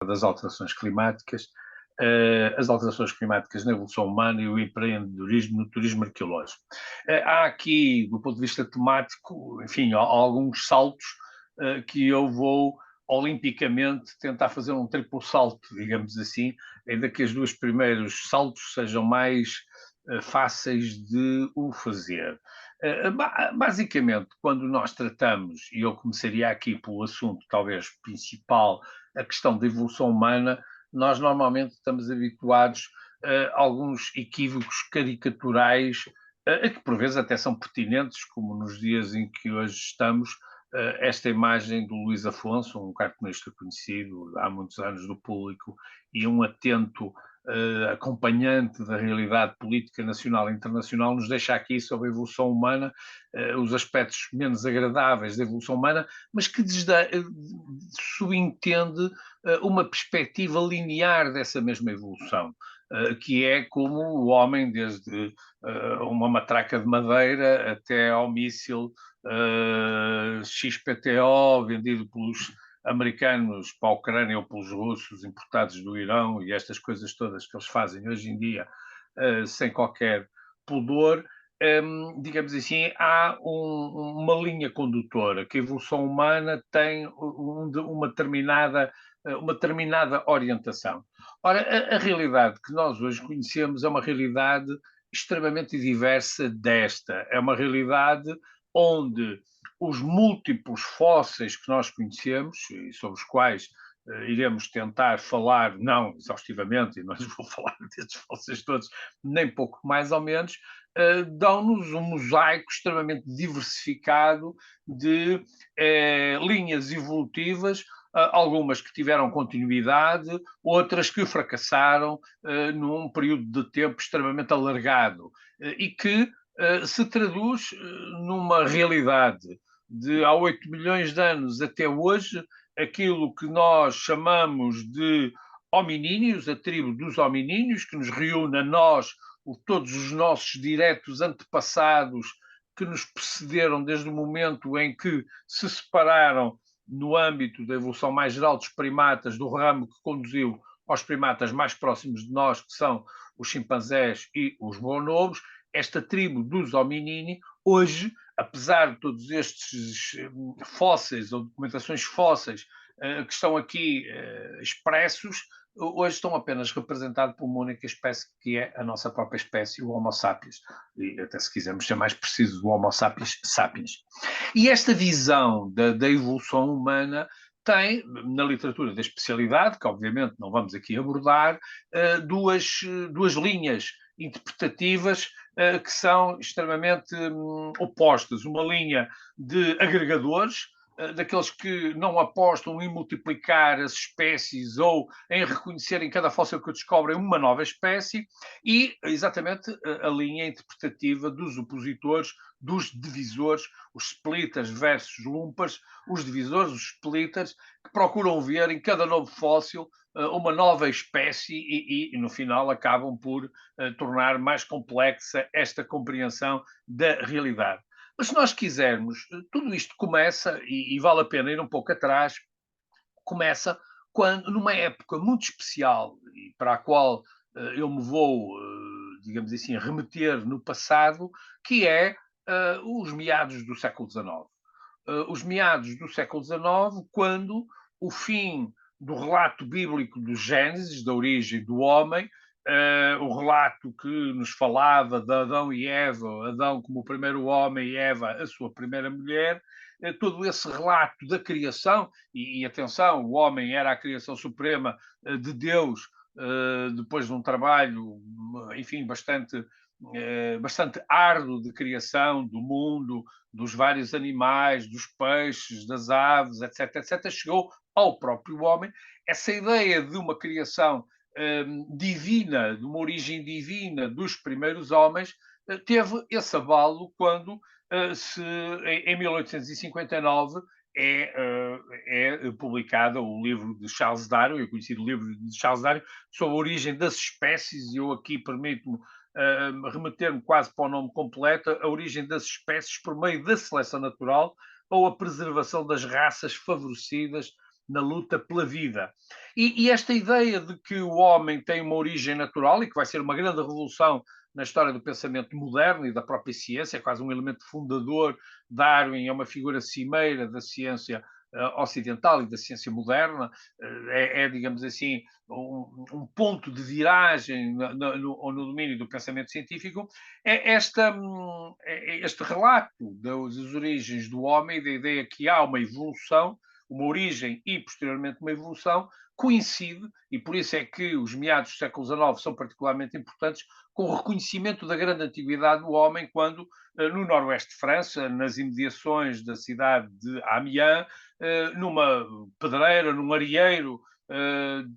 das alterações climáticas, as alterações climáticas na evolução humana e o empreendedorismo no turismo arqueológico. Há aqui, do ponto de vista temático, enfim, há alguns saltos que eu vou olimpicamente tentar fazer um triplo salto, digamos assim, ainda que os dois primeiros saltos sejam mais fáceis de o fazer. Basicamente, quando nós tratamos, e eu começaria aqui pelo assunto talvez principal, a questão da evolução humana, nós normalmente estamos habituados a alguns equívocos caricaturais, que por vezes até são pertinentes, como nos dias em que hoje estamos, esta imagem do Luís Afonso, um cartunista conhecido há muitos anos do público e um atento acompanhante da realidade política nacional e internacional, nos deixa aqui sobre a evolução humana, os aspectos menos agradáveis da evolução humana, mas que subentende uma perspectiva linear dessa mesma evolução, que é como o homem, desde uma matraca de madeira até ao míssil XPTO, vendido pelos americanos para a Ucrânia ou pelos russos importados do Irão e estas coisas todas que eles fazem hoje em dia sem qualquer pudor, digamos assim, há uma linha condutora que a evolução humana tem uma determinada orientação. Ora, a realidade que nós hoje conhecemos é uma realidade extremamente diversa desta. É uma realidade onde os múltiplos fósseis que nós conhecemos e sobre os quais iremos tentar falar, não exaustivamente, e não lhes vou falar destes fósseis todos, nem pouco mais ou menos, dão-nos um mosaico extremamente diversificado de linhas evolutivas, algumas que tiveram continuidade, outras que fracassaram num período de tempo extremamente alargado e que se traduz numa realidade de há 8 milhões de anos até hoje, aquilo que nós chamamos de hominíneos, a tribo dos hominíneos, que nos reúne a nós, todos os nossos diretos antepassados que nos precederam desde o momento em que se separaram no âmbito da evolução mais geral dos primatas, do ramo que conduziu aos primatas mais próximos de nós, que são os chimpanzés e os bonobos. Esta tribo dos hominini, hoje, apesar de todos estes fósseis ou documentações fósseis que estão aqui expressos, hoje estão apenas representados por uma única espécie, que é a nossa própria espécie, o Homo sapiens, e até se quisermos ser mais precisos, o Homo sapiens sapiens. E esta visão da evolução humana tem, na literatura da especialidade, que obviamente não vamos aqui abordar, duas linhas interpretativas que são extremamente opostas. Uma linha de agregadores, daqueles que não apostam em multiplicar as espécies ou em reconhecer em cada fóssil que descobrem uma nova espécie, e exatamente a linha interpretativa dos opositores, dos divisores, os splitters versus lumpers, os divisores, os splitters, que procuram ver em cada novo fóssil uma nova espécie e, no final acabam por tornar mais complexa esta compreensão da realidade. Mas se nós quisermos, tudo isto começa, e vale a pena ir um pouco atrás, começa quando, numa época muito especial e para a qual eu me vou, digamos assim, remeter no passado, que é os meados do século XIX. Os meados do século XIX, quando o fim do relato bíblico do Gênesis, da origem do homem, o relato que nos falava de Adão e Eva, Adão como o primeiro homem e Eva a sua primeira mulher, todo esse relato da criação, e atenção, o homem era a criação suprema de Deus, depois de um trabalho, enfim, bastante árduo de criação do mundo, dos vários animais, dos peixes, das aves, etc., etc., chegou ao próprio homem. Essa ideia de uma criação divina, de uma origem divina dos primeiros homens, teve esse abalo quando, em 1859, é publicado o livro de Charles Darwin, o conhecido livro de Charles Darwin, sobre a origem das espécies, e eu aqui permito-me remeter-me quase para o nome completo, a origem das espécies por meio da seleção natural ou a preservação das raças favorecidas na luta pela vida. E esta ideia de que o homem tem uma origem natural e que vai ser uma grande revolução na história do pensamento moderno e da própria ciência, é quase um elemento fundador. Darwin é uma figura cimeira da ciência ocidental e da ciência moderna, digamos assim, um ponto de viragem no domínio do pensamento científico. Este relato das origens do homem, da ideia que há uma evolução, uma origem e posteriormente uma evolução, coincide, e por isso é que os meados do século XIX são particularmente importantes, com o reconhecimento da grande antiguidade do homem, quando no noroeste de França, nas imediações da cidade de Amiens, numa pedreira, num areeiro,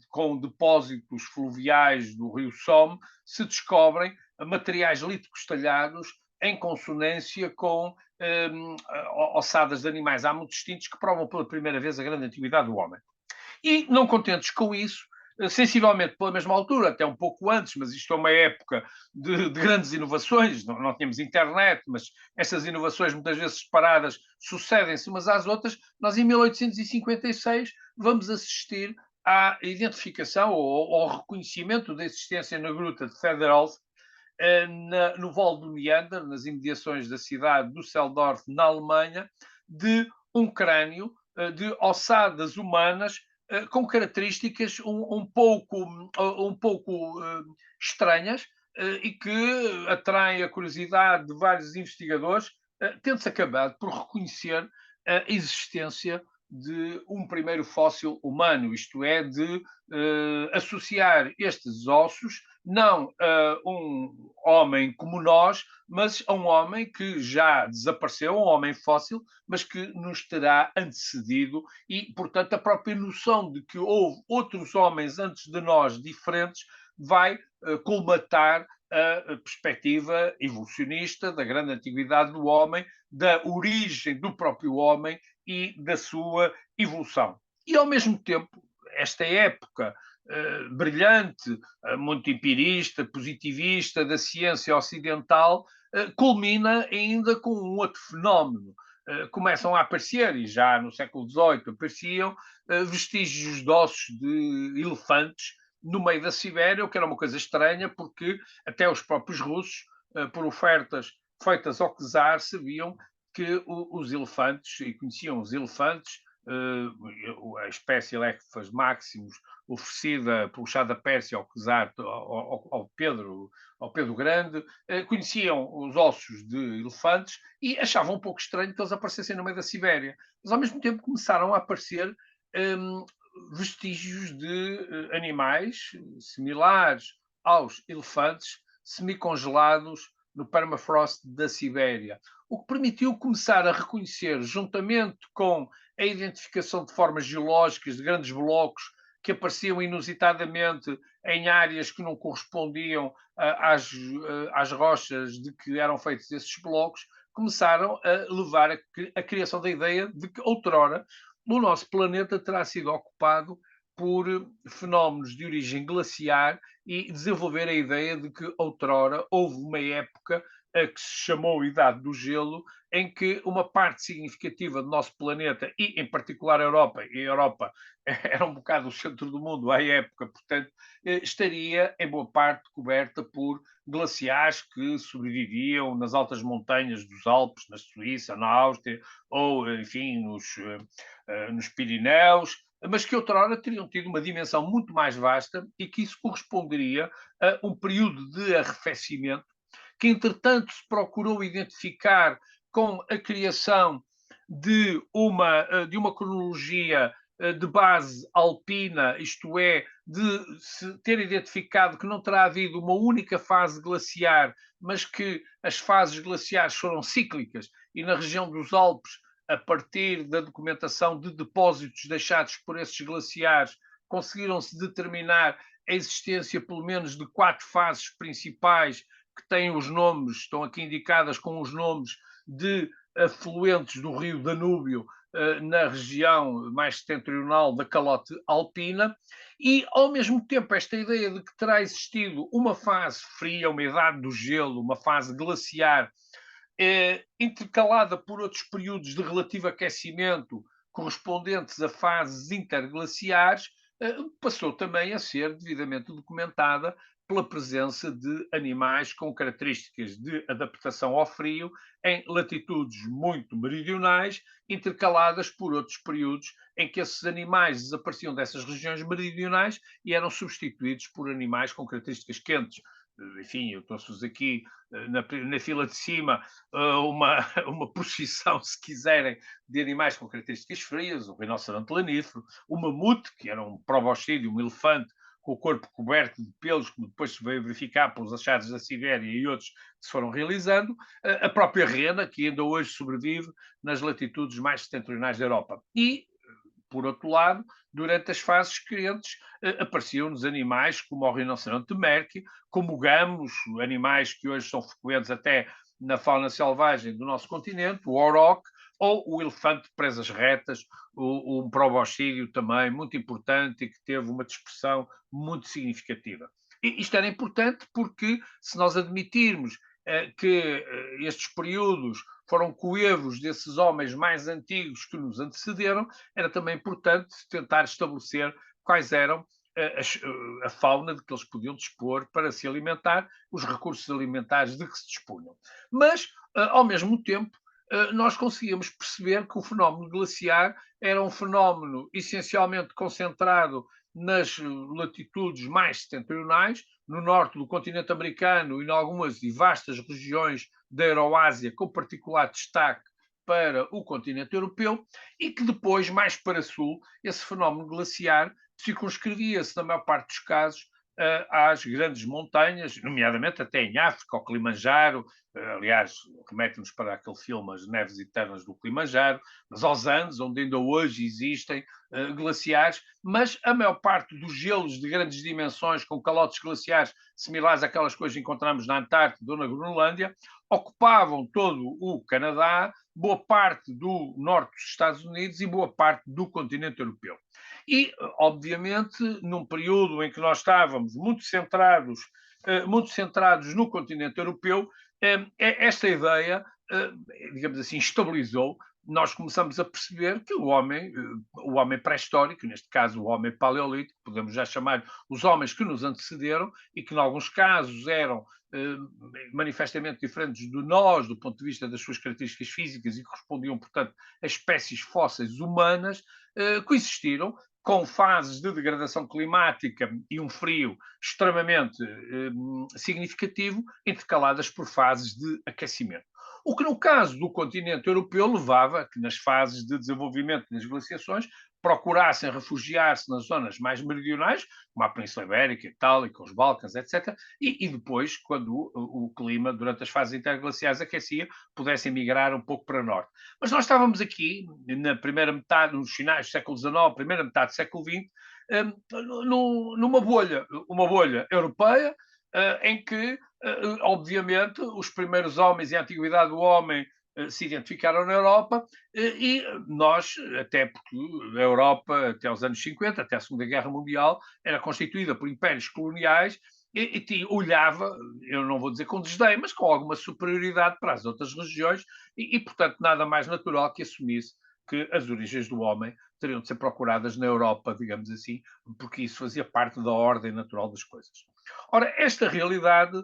com depósitos fluviais do rio Somme, se descobrem materiais líticos talhados em consonância com ossadas de animais há muito distintos que provam pela primeira vez a grande antiguidade do homem. E, não contentes com isso, sensivelmente pela mesma altura, até um pouco antes, mas isto é uma época de grandes inovações, não tínhamos internet, mas essas inovações muitas vezes separadas sucedem-se umas às outras. Nós em 1856 vamos assistir à identificação ou ao reconhecimento da existência na gruta de Federholz, no Vale do Meander, nas imediações da cidade de Düsseldorf, na Alemanha, de um crânio de ossadas humanas com características um pouco estranhas e que atraem a curiosidade de vários investigadores, tendo-se acabado por reconhecer a existência de um primeiro fóssil humano, isto é, de associar estes ossos não a um homem como nós, mas a um homem que já desapareceu, um homem fóssil, mas que nos terá antecedido e, portanto, a própria noção de que houve outros homens antes de nós diferentes vai colmatar a perspectiva evolucionista da grande antiguidade do homem, da origem do próprio homem e da sua evolução. E, ao mesmo tempo, esta época brilhante, muito empirista, positivista da ciência ocidental, culmina ainda com um outro fenómeno. Começam a aparecer, e já no século XVIII apareciam, vestígios de ossos de elefantes no meio da Sibéria, o que era uma coisa estranha, porque até os próprios russos, por ofertas feitas ao czar, sabiam que os elefantes, e conheciam os elefantes, a espécie Elephas maximus, oferecida pelo chá da Pérsia ao czar, ao Pedro Grande, conheciam os ossos de elefantes e achavam um pouco estranho que eles aparecessem no meio da Sibéria. Mas, ao mesmo tempo, começaram a aparecer vestígios de animais similares aos elefantes, semicongelados no permafrost da Sibéria, o que permitiu começar a reconhecer, juntamente com a identificação de formas geológicas de grandes blocos que apareciam inusitadamente em áreas que não correspondiam às rochas de que eram feitos esses blocos, começaram a levar a criação da ideia de que outrora o nosso planeta terá sido ocupado por fenómenos de origem glaciar e desenvolver a ideia de que outrora houve uma época a que se chamou Idade do Gelo, em que uma parte significativa do nosso planeta, e em particular a Europa, e a Europa era um bocado o centro do mundo à época, portanto, estaria em boa parte coberta por glaciares que sobreviviam nas altas montanhas dos Alpes, na Suíça, na Áustria, ou, enfim, nos Pirineus, mas que outrora teriam tido uma dimensão muito mais vasta e que isso corresponderia a um período de arrefecimento que, entretanto, se procurou identificar com a criação de uma cronologia de base alpina, isto é, de se ter identificado que não terá havido uma única fase glaciar, mas que as fases glaciares foram cíclicas e na região dos Alpes, a partir da documentação de depósitos deixados por esses glaciares, conseguiram-se determinar a existência pelo menos de 4 fases principais que têm os nomes, estão aqui indicadas com os nomes de afluentes do rio Danúbio na região mais setentrional da calote alpina, e ao mesmo tempo esta ideia de que terá existido uma fase fria, uma idade do gelo, uma fase glaciar, intercalada por outros períodos de relativo aquecimento, correspondentes a fases interglaciares, passou também a ser devidamente documentada pela presença de animais com características de adaptação ao frio em latitudes muito meridionais, intercaladas por outros períodos em que esses animais desapareciam dessas regiões meridionais e eram substituídos por animais com características quentes. Enfim, eu trouxe-vos aqui na fila de cima uma, uma procissão, se quiserem, de animais com características frias, o rinoceronte lanífero, o mamute, que era um proboscídeo, um elefante com o corpo coberto de pelos, como depois se veio verificar pelos achados da Sibéria e outros que se foram realizando, a própria rena, que ainda hoje sobrevive nas latitudes mais setentrionais da Europa. E por outro lado, durante as fases quentes, apareciam-nos animais como o rinoceronte de Merck, como gamos, animais que hoje são frequentes até na fauna selvagem do nosso continente, o auroch, ou o elefante de presas retas, um proboscídeo também muito importante e que teve uma dispersão muito significativa. E isto era importante porque, se nós admitirmos que estes períodos foram coevos desses homens mais antigos que nos antecederam, era também importante tentar estabelecer quais eram a fauna de que eles podiam dispor para se alimentar, os recursos alimentares de que se dispunham. Mas, ao mesmo tempo, nós conseguíamos perceber que o fenómeno glaciar era um fenómeno essencialmente concentrado nas latitudes mais setentrionais, no norte do continente americano e em algumas e vastas regiões da Euroásia, com particular destaque para o continente europeu, e que depois, mais para sul, esse fenómeno glaciar circunscrevia-se, na maior parte dos casos, às grandes montanhas, nomeadamente até em África, ao Kilimanjaro, aliás, remete-nos para aquele filme As Neves Eternas do Kilimanjaro, mas aos Andes, onde ainda hoje existem glaciares, mas a maior parte dos gelos de grandes dimensões, com calotes glaciares similares àquelas que hoje encontramos na Antártida ou na Groenlândia, ocupavam todo o Canadá, boa parte do norte dos Estados Unidos e boa parte do continente europeu. E, obviamente, num período em que nós estávamos muito centrados no continente europeu, esta ideia, digamos assim, estabilizou. Nós começamos a perceber que o homem pré-histórico, neste caso o homem paleolítico, podemos já chamar os homens que nos antecederam e que, em alguns casos, eram manifestamente diferentes de nós, do ponto de vista das suas características físicas e correspondiam, portanto, a espécies fósseis humanas, coexistiram com fases de degradação climática e um frio extremamente significativo, intercaladas por fases de aquecimento. O que, no caso do continente europeu, levava a que, nas fases de desenvolvimento das glaciações, procurassem refugiar-se nas zonas mais meridionais, como a Península Ibérica, a Itálica, os Balcãs, etc., e depois, quando o clima, durante as fases interglaciais, aquecia, pudessem migrar um pouco para norte. Mas nós estávamos aqui, na primeira metade, nos finais do século XIX, primeira metade do século XX, numa bolha, uma bolha europeia, em que, obviamente, os primeiros homens e a antiguidade do homem se identificaram na Europa e nós, até porque a Europa, até os anos 50, até a Segunda Guerra Mundial, era constituída por impérios coloniais e olhava, eu não vou dizer com desdém, mas com alguma superioridade para as outras regiões portanto, nada mais natural que assumisse que as origens do homem teriam de ser procuradas na Europa, digamos assim, porque isso fazia parte da ordem natural das coisas. Ora, esta realidade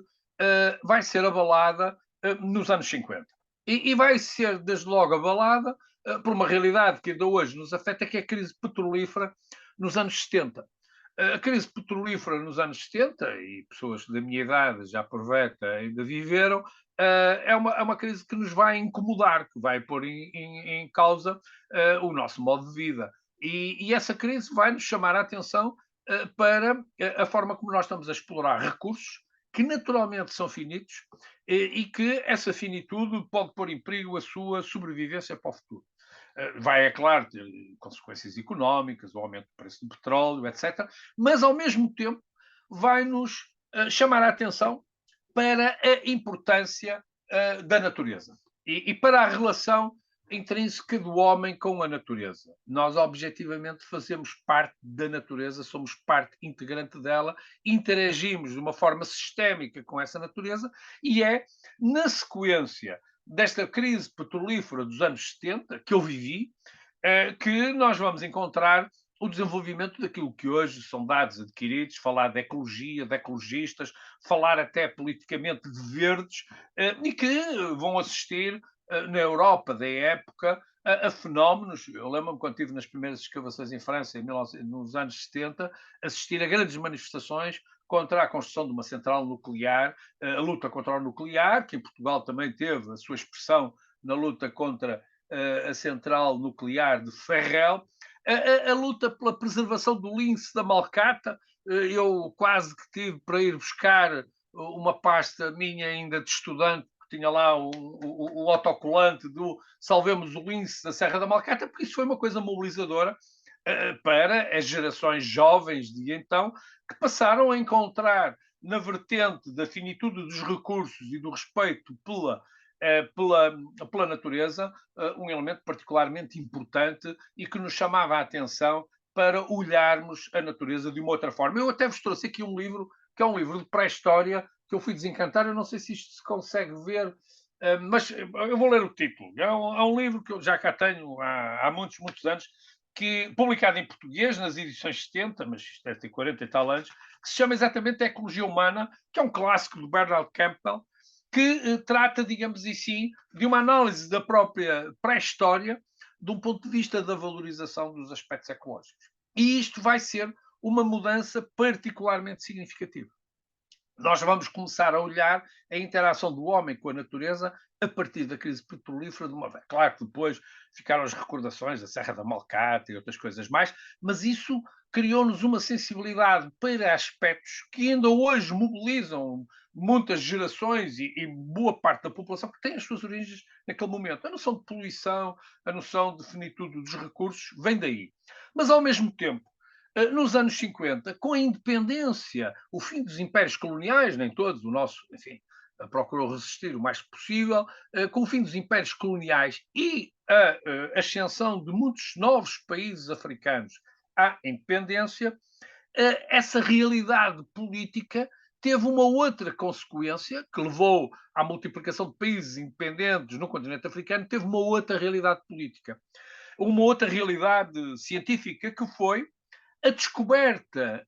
vai ser abalada nos anos 50. E vai ser, desde logo, abalada por uma realidade que ainda hoje nos afeta, que é a crise petrolífera nos anos 70. A crise petrolífera nos anos 70, e pessoas da minha idade já aproveita ainda viveram, é uma crise que nos vai incomodar, que vai pôr em causa o nosso modo de vida. E essa crise vai nos chamar a atenção para a forma como nós estamos a explorar recursos que naturalmente são finitos e que essa finitude pode pôr em perigo a sua sobrevivência para o futuro. Vai, é claro, ter consequências económicas, o aumento do preço do petróleo, etc. Mas, ao mesmo tempo, vai-nos chamar a atenção para a importância da natureza e para a relação intrínseca do homem com a natureza. Nós, objetivamente, fazemos parte da natureza, somos parte integrante dela, interagimos de uma forma sistémica com essa natureza e é na sequência desta crise petrolífera dos anos 70 que eu vivi, que nós vamos encontrar o desenvolvimento daquilo que hoje são dados adquiridos, falar de ecologia, de ecologistas, falar até politicamente de verdes, e que vão assistir na Europa da época a fenómenos. Eu lembro-me quando estive nas primeiras escavações em França, nos anos 70, assistir a grandes manifestações contra a construção de uma central nuclear, a luta contra o nuclear, que em Portugal também teve a sua expressão na luta contra a central nuclear de Ferrel, a luta pela preservação do lince da malcata. Eu quase que tive para ir buscar uma pasta minha ainda de estudante, que tinha lá o autocolante do Salvemos o Lince da Serra da Malcata, porque isso foi uma coisa mobilizadora para as gerações jovens de então, que passaram a encontrar na vertente da finitude dos recursos e do respeito pela natureza, um elemento particularmente importante e que nos chamava a atenção para olharmos a natureza de uma outra forma. Eu até vos trouxe aqui um livro, que é um livro de pré-história, que eu fui desencantar. Eu não sei se isto se consegue ver, mas eu vou ler o título. É um livro que eu já cá tenho há muitos, muitos anos, publicado em português, nas edições 70, mas isto deve ter 40 e tal anos, que se chama exatamente Ecologia Humana, que é um clássico do Bernard Campbell, que trata, digamos assim, de uma análise da própria pré-história, de um ponto de vista da valorização dos aspectos ecológicos. E isto vai ser uma mudança particularmente significativa. Nós vamos começar a olhar a interação do homem com a natureza a partir da crise petrolífera de uma vez. Claro que depois ficaram as recordações da Serra da Malcata e outras coisas mais, mas isso criou-nos uma sensibilidade para aspectos que ainda hoje mobilizam muitas gerações e boa parte da população, que tem as suas origens naquele momento. A noção de poluição, a noção de finitude dos recursos, vem daí. Mas, ao mesmo tempo, nos anos 50, com a independência, o fim dos impérios coloniais, nem todos, o nosso, enfim, procurou resistir o mais possível, com o fim dos impérios coloniais e a ascensão de muitos novos países africanos à independência, essa realidade política teve uma outra consequência, que levou à multiplicação de países independentes no continente africano, teve uma outra realidade política, uma outra realidade científica, que foi a descoberta,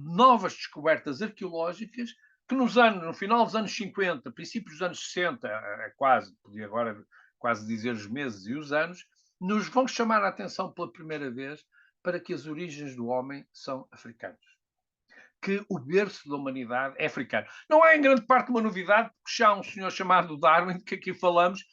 novas descobertas arqueológicas, que no final dos anos 50, princípios dos anos 60, podia agora quase dizer os meses e os anos, nos vão chamar a atenção pela primeira vez para que as origens do homem são africanas. Que o berço da humanidade é africano. Não é em grande parte uma novidade, porque já um senhor chamado Darwin, que aqui falamos,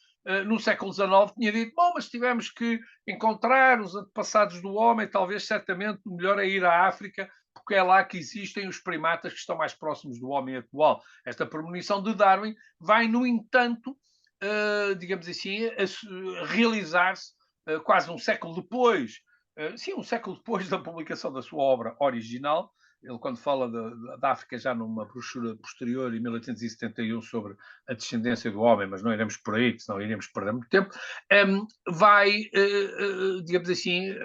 no século XIX, tinha dito: bom, mas tivemos que encontrar os antepassados do homem, talvez certamente o melhor é ir à África, porque é lá que existem os primatas que estão mais próximos do homem atual. Esta premonição de Darwin vai, no entanto, digamos assim, realizar-se quase um século depois, um século depois da publicação da sua obra original. Ele, quando fala da África, já numa brochura posterior, em 1871, sobre a descendência do homem, mas não iremos por aí, senão iríamos perder muito tempo, vai, digamos assim,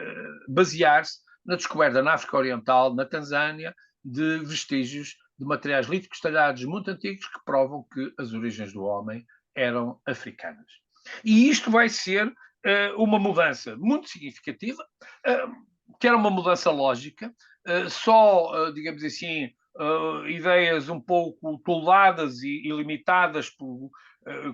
basear-se na descoberta na África Oriental, na Tanzânia, de vestígios de materiais líticos talhados muito antigos que provam que as origens do homem eram africanas. E isto vai ser uma mudança muito significativa, que era uma mudança lógica, digamos assim, ideias um pouco toldadas e limitadas por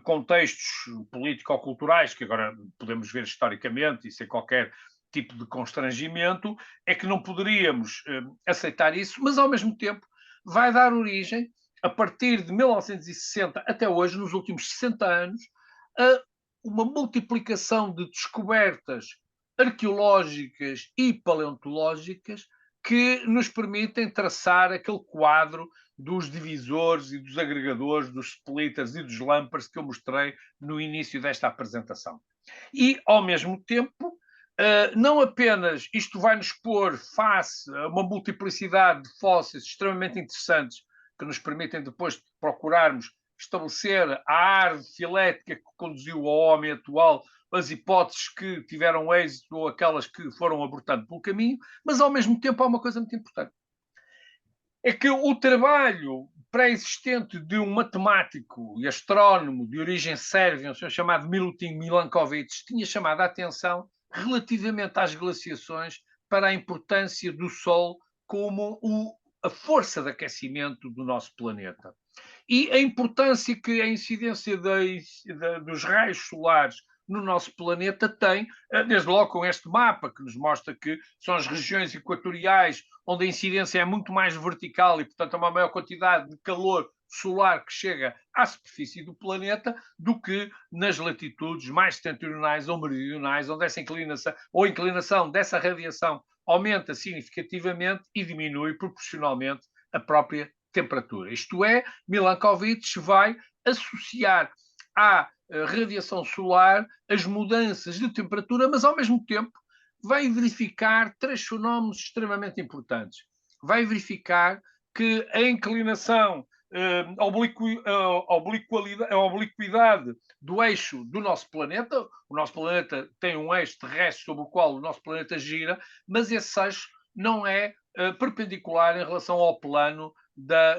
contextos político-culturais, que agora podemos ver historicamente e sem qualquer tipo de constrangimento, é que não poderíamos aceitar isso, mas ao mesmo tempo vai dar origem, a partir de 1960 até hoje, nos últimos 60 anos, a uma multiplicação de descobertas arqueológicas e paleontológicas que nos permitem traçar aquele quadro dos divisores e dos agregadores, dos splitters e dos lumpers que eu mostrei no início desta apresentação. E, ao mesmo tempo, não apenas isto vai nos pôr face a uma multiplicidade de fósseis extremamente interessantes que nos permitem depois procurarmos estabelecer a árvore filética que conduziu ao homem atual, as hipóteses que tiveram êxito ou aquelas que foram abortando pelo caminho, mas ao mesmo tempo há uma coisa muito importante. É que o trabalho pré-existente de um matemático e astrónomo de origem sérvia, um senhor chamado Milutin Milankovic, tinha chamado a atenção relativamente às glaciações para a importância do Sol como a força de aquecimento do nosso planeta. E a importância que a incidência dos raios solares no nosso planeta tem, desde logo com este mapa, que nos mostra que são as regiões equatoriais onde a incidência é muito mais vertical e, portanto, há uma maior quantidade de calor solar que chega à superfície do planeta do que nas latitudes mais setentrionais ou meridionais, onde essa inclinação, ou a inclinação dessa radiação aumenta significativamente e diminui proporcionalmente a própria temperatura. Isto é, Milankovitch vai associar à radiação solar as mudanças de temperatura, mas ao mesmo tempo vai verificar três fenómenos extremamente importantes. Vai verificar que a inclinação, a obliquidade do eixo do nosso planeta, o nosso planeta tem um eixo terrestre sobre o qual o nosso planeta gira, mas esse eixo não é perpendicular em relação ao plano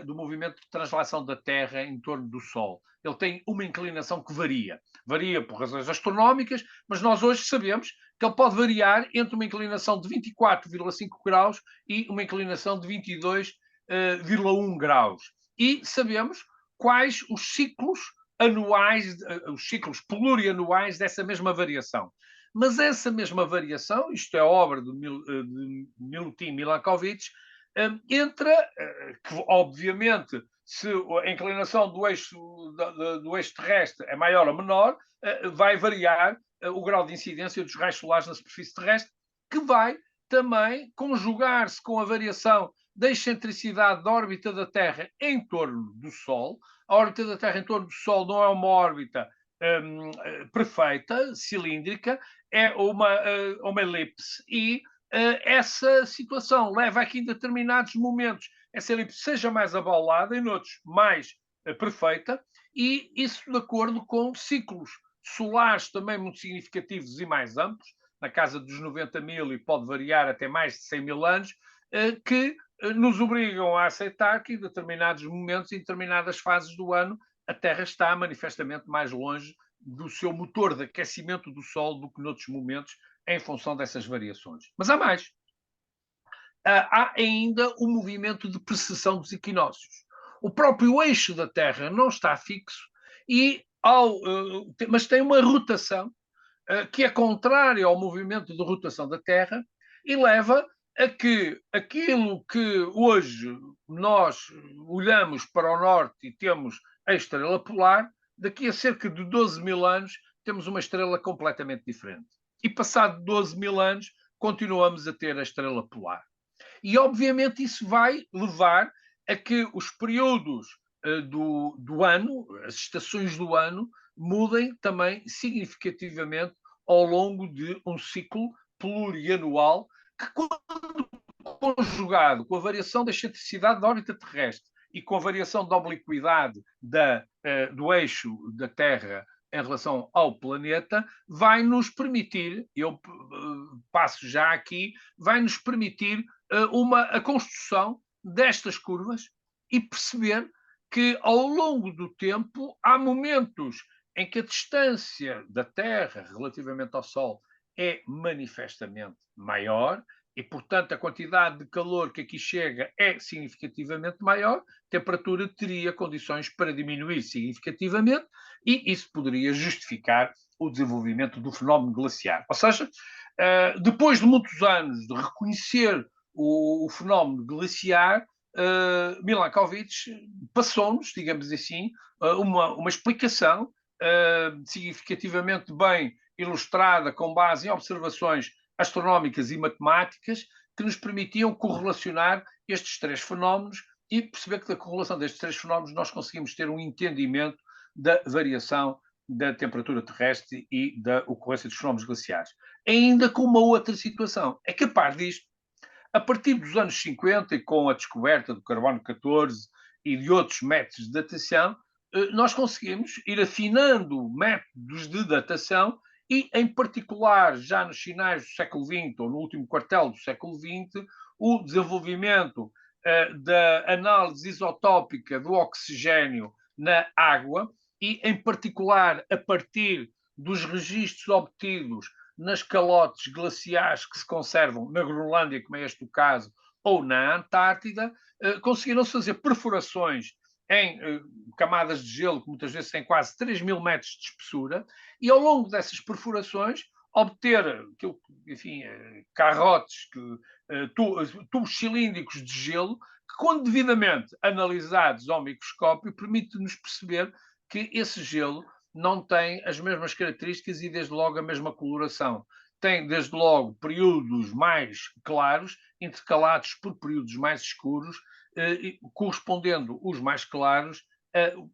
do movimento de translação da Terra em torno do Sol. Ele tem uma inclinação que varia. Varia por razões astronómicas, mas nós hoje sabemos que ele pode variar entre uma inclinação de 24,5 graus e uma inclinação de 22,1 graus. E sabemos quais os ciclos anuais, os ciclos plurianuais dessa mesma variação. Mas essa mesma variação, isto é obra de Milutin Milankovitch, entra, que obviamente, se a inclinação do eixo terrestre é maior ou menor, vai variar o grau de incidência dos raios solares na superfície terrestre, que vai também conjugar-se com a variação da excentricidade da órbita da Terra em torno do Sol. A órbita da Terra em torno do Sol não é uma órbita perfeita, cilíndrica, é uma elipse e essa situação leva a que em determinados momentos essa elipse seja mais abaulada, em outros mais perfeita, e isso de acordo com ciclos solares também muito significativos e mais amplos, na casa dos 90 mil e pode variar até mais de 100 mil anos, que nos obrigam a aceitar que em determinados momentos, em determinadas fases do ano, a Terra está manifestamente mais longe do seu motor de aquecimento do Sol do que noutros momentos, em função dessas variações. Mas há mais. Há ainda o movimento de precessão dos equinócios. O próprio eixo da Terra não está fixo, mas tem uma rotação que é contrária ao movimento de rotação da Terra e leva a que aquilo que hoje nós olhamos para o norte e temos a estrela polar, daqui a cerca de 12 mil anos temos uma estrela completamente diferente. E passado 12 mil anos continuamos a ter a estrela polar. E obviamente isso vai levar a que os períodos do ano, as estações do ano, mudem também significativamente ao longo de um ciclo plurianual que, quando conjugado com a variação da excentricidade da órbita terrestre e com a variação da obliquidade do eixo da Terra em relação ao planeta, vai nos permitir, eu passo já aqui, vai nos permitir a construção destas curvas e perceber que ao longo do tempo há momentos em que a distância da Terra relativamente ao Sol é manifestamente maior e, portanto, a quantidade de calor que aqui chega é significativamente maior, a temperatura teria condições para diminuir significativamente e isso poderia justificar o desenvolvimento do fenómeno glaciar. Ou seja, depois de muitos anos de reconhecer o fenómeno glaciar, Milankovitch passou-nos, digamos assim, uma explicação significativamente bem ilustrada com base em observações astronómicas e matemáticas que nos permitiam correlacionar estes três fenómenos e perceber que da correlação destes três fenómenos nós conseguimos ter um entendimento da variação da temperatura terrestre e da ocorrência dos fenómenos glaciares. Ainda com uma outra situação. É que a par disto, a partir dos anos 50 e com a descoberta do carbono 14 e de outros métodos de datação, nós conseguimos ir afinando métodos de datação e, em particular, já nos finais do século XX ou no último quartel do século XX, o desenvolvimento da análise isotópica do oxigênio na água e, em particular, a partir dos registros obtidos nas calotes glaciares que se conservam na Groenlândia, como é este o caso, ou na Antártida, conseguiram-se fazer perfurações em camadas de gelo que muitas vezes têm quase 3.000 metros de espessura, e ao longo dessas perfurações obter aquilo, enfim, carrotes, tubos cilíndricos de gelo, que, quando devidamente analisados ao microscópio, permite-nos perceber que esse gelo não tem as mesmas características e, desde logo, a mesma coloração. Tem, desde logo, períodos mais claros, intercalados por períodos mais escuros, correspondendo os mais claros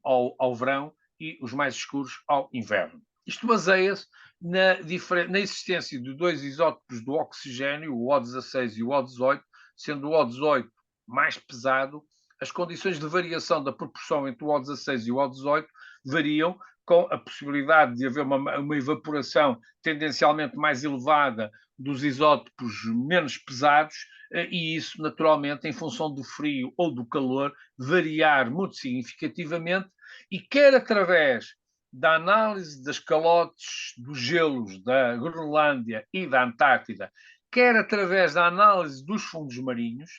ao verão e os mais escuros ao inverno. Isto baseia-se na existência de dois isótopos do oxigênio, o O16 e o O18, sendo o O18 mais pesado. As condições de variação da proporção entre o O16 e o O18 variam, com a possibilidade de haver uma evaporação tendencialmente mais elevada dos isótopos menos pesados, e isso, naturalmente, em função do frio ou do calor, variar muito significativamente, e quer através da análise das calotes dos gelos da Groenlândia e da Antártida, quer através da análise dos fundos marinhos,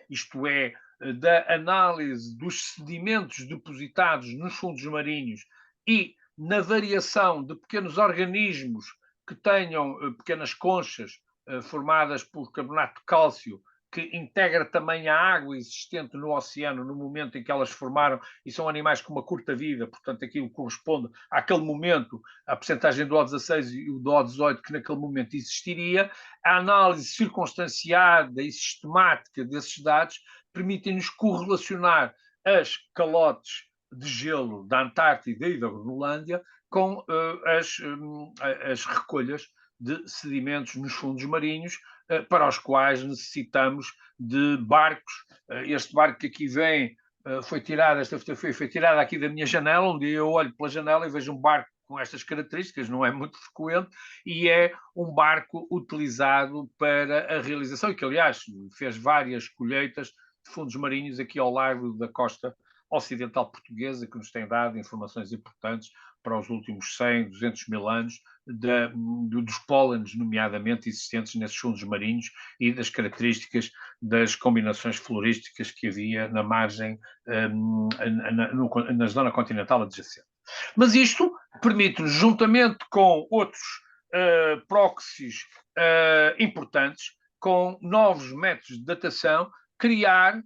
isto é, da análise dos sedimentos depositados nos fundos marinhos e na variação de pequenos organismos que tenham pequenas conchas formadas por carbonato de cálcio, que integra também a água existente no oceano no momento em que elas formaram, e são animais com uma curta vida, portanto aquilo corresponde àquele momento, à percentagem do O16 e do O18 que naquele momento existiria. A análise circunstanciada e sistemática desses dados permite-nos correlacionar as calotes de gelo da Antártida e da Groenlândia com as recolhas de sedimentos nos fundos marinhos, para os quais necessitamos de barcos. Este barco que aqui vem foi tirado, esta fotografia foi tirada aqui da minha janela, onde eu olho pela janela e vejo um barco com estas características, não é muito frequente, e é um barco utilizado para a realização, e que, aliás, fez várias colheitas de fundos marinhos aqui ao largo da costa ocidental portuguesa, que nos tem dado informações importantes para os últimos 100, 200 mil anos, dos pólenes, nomeadamente, existentes nesses fundos marinhos e das características das combinações florísticas que havia na margem, na zona continental adjacente. Mas isto permite-nos, juntamente com outros proxies importantes, com novos métodos de datação, criar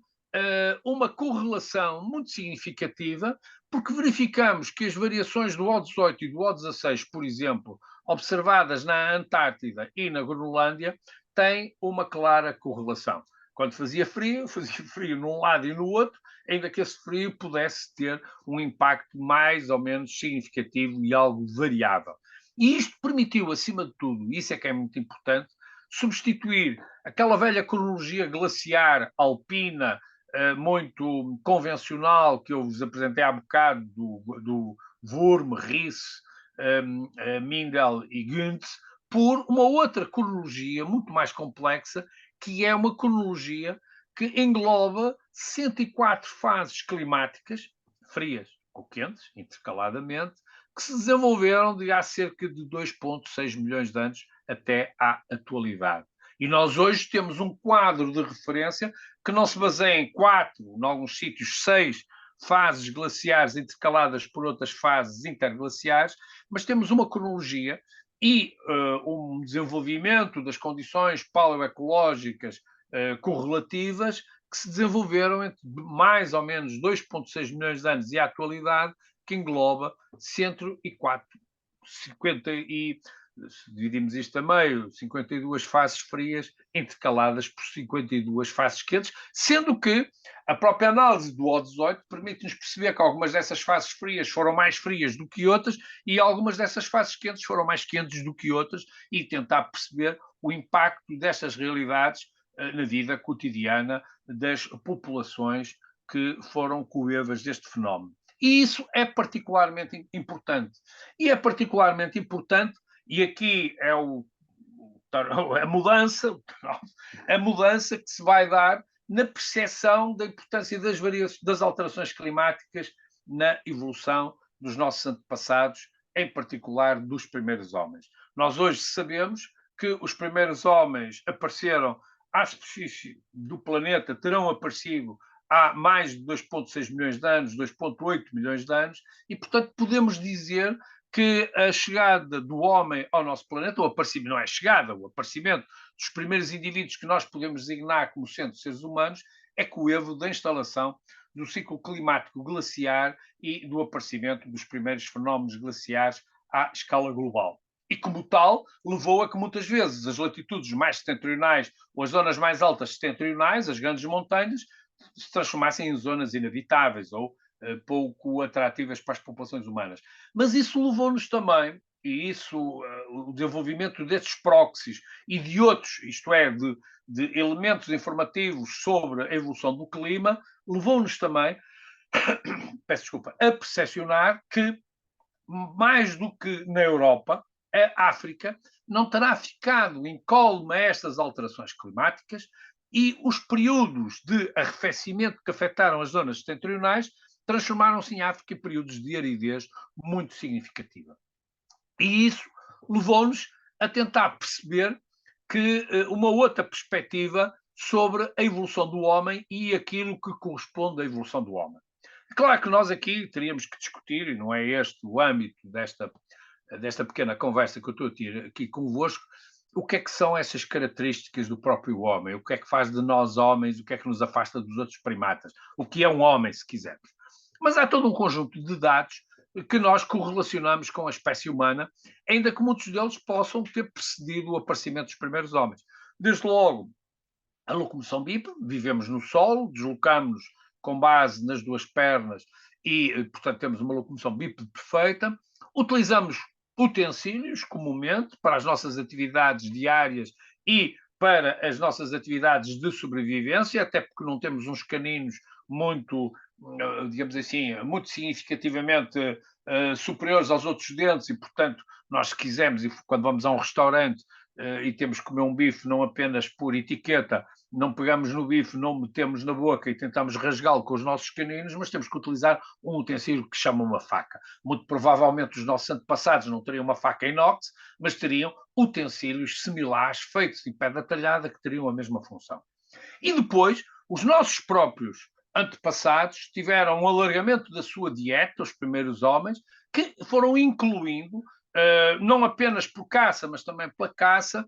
uma correlação muito significativa, porque verificamos que as variações do O18 e do O16, por exemplo, observadas na Antártida e na Groenlândia, têm uma clara correlação. Quando fazia frio num lado e no outro, ainda que esse frio pudesse ter um impacto mais ou menos significativo e algo variável. E isto permitiu, acima de tudo, e isso é que é muito importante, substituir aquela velha cronologia glaciar alpina, muito convencional, que eu vos apresentei há bocado, do Wurm, Riss, Mindel e Güntz, por uma outra cronologia muito mais complexa, que é uma cronologia que engloba 104 fases climáticas, frias ou quentes, intercaladamente, que se desenvolveram de há cerca de 2,6 milhões de anos até à atualidade. E nós hoje temos um quadro de referência que não se baseia em 4, em alguns sítios 6 fases glaciares intercaladas por outras fases interglaciares, mas temos uma cronologia e um desenvolvimento das condições paleoecológicas correlativas que se desenvolveram entre mais ou menos 2,6 milhões de anos e a atualidade, que engloba 104, 50 e, se dividimos isto a meio, 52 fases frias intercaladas por 52 fases quentes, sendo que a própria análise do O18 permite-nos perceber que algumas dessas fases frias foram mais frias do que outras e algumas dessas fases quentes foram mais quentes do que outras, e tentar perceber o impacto destas realidades na vida cotidiana das populações que foram coevas deste fenómeno. E isso é particularmente importante. E é particularmente importante, e aqui é a mudança que se vai dar na percepção da importância das alterações climáticas na evolução dos nossos antepassados, em particular dos primeiros homens. Nós hoje sabemos que os primeiros homens apareceram à superfície do planeta, terão aparecido há mais de 2,6 milhões de anos, 2,8 milhões de anos, e, portanto, podemos dizer que a chegada do homem ao nosso planeta, o aparecimento, não é chegada, o aparecimento dos primeiros indivíduos que nós podemos designar como sendo seres humanos, é coevo da instalação do ciclo climático glaciar e do aparecimento dos primeiros fenómenos glaciares à escala global. E, como tal, levou a que muitas vezes as latitudes mais setentrionais ou as zonas mais altas setentrionais, as grandes montanhas, se transformassem em zonas inabitáveis ou pouco atrativas para as populações humanas. Mas isso levou-nos também, e isso, o desenvolvimento destes proxies e de outros, isto é, de elementos informativos sobre a evolução do clima, levou-nos também, peço desculpa, a percepcionar que, mais do que na Europa, a África não terá ficado incólume a estas alterações climáticas e os períodos de arrefecimento que afetaram as zonas setentrionais transformaram-se em África em períodos de aridez muito significativa. E isso levou-nos a tentar perceber que uma outra perspectiva sobre a evolução do homem e aquilo que corresponde à evolução do homem. Claro que nós aqui teríamos que discutir, e não é este o âmbito desta pequena conversa que eu estou a ter aqui convosco, o que é que são essas características do próprio homem, o que é que faz de nós homens, o que é que nos afasta dos outros primatas, o que é um homem, se quisermos. Mas há todo um conjunto de dados que nós correlacionamos com a espécie humana, ainda que muitos deles possam ter precedido o aparecimento dos primeiros homens. Desde logo, a locomoção bípede, vivemos no solo, deslocamos-nos com base nas duas pernas e, portanto, temos uma locomoção bípede perfeita. Utilizamos utensílios, comumente, para as nossas atividades diárias e para as nossas atividades de sobrevivência, até porque não temos uns caninos muito, digamos assim, muito significativamente superiores aos outros dentes e, portanto, nós se quisermos, e quando vamos a um restaurante e temos que comer um bife não apenas por etiqueta, não pegamos no bife, não metemos na boca e tentamos rasgá-lo com os nossos caninos, mas temos que utilizar um utensílio que se chama uma faca. Muito provavelmente os nossos antepassados não teriam uma faca inox, mas teriam utensílios similares, feitos em pedra talhada, que teriam a mesma função. E depois, os nossos próprios antepassados tiveram um alargamento da sua dieta, os primeiros homens, que foram incluindo, não apenas por caça, mas também pela caça,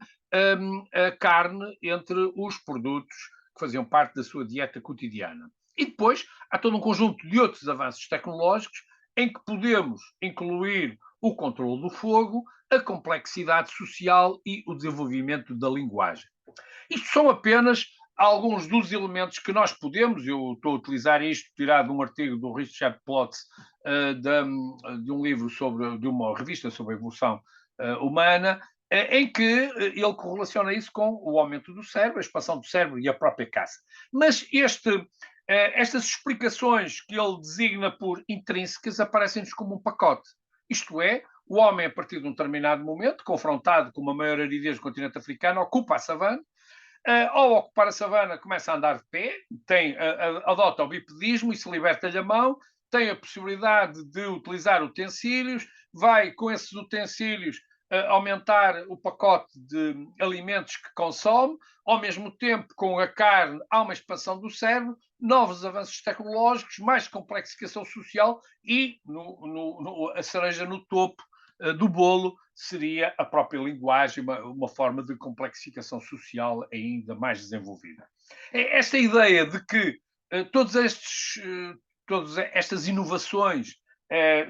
a carne entre os produtos que faziam parte da sua dieta cotidiana. E depois há todo um conjunto de outros avanços tecnológicos em que podemos incluir o controle do fogo, a complexidade social e o desenvolvimento da linguagem. Isto são apenas alguns dos elementos que nós podemos, eu estou a utilizar isto tirado de um artigo do Richard Plotz, de um livro de uma revista sobre a evolução humana, em que ele correlaciona isso com o aumento do cérebro, a expansão do cérebro e a própria caça. Mas estas explicações que ele designa por intrínsecas aparecem-nos como um pacote. Isto é, o homem, a partir de um determinado momento, confrontado com uma maior aridez do continente africano, ocupa a savana. Ao ocupar a savana, começa a andar de pé, adota o bipedismo e se liberta-lhe a mão, tem a possibilidade de utilizar utensílios, vai com esses utensílios aumentar o pacote de alimentos que consome, ao mesmo tempo, com a carne, há uma expansão do cérebro, novos avanços tecnológicos, mais complexificação social e a cereja no topo do bolo seria a própria linguagem, uma forma de complexificação social ainda mais desenvolvida. Esta ideia de que todas estas inovações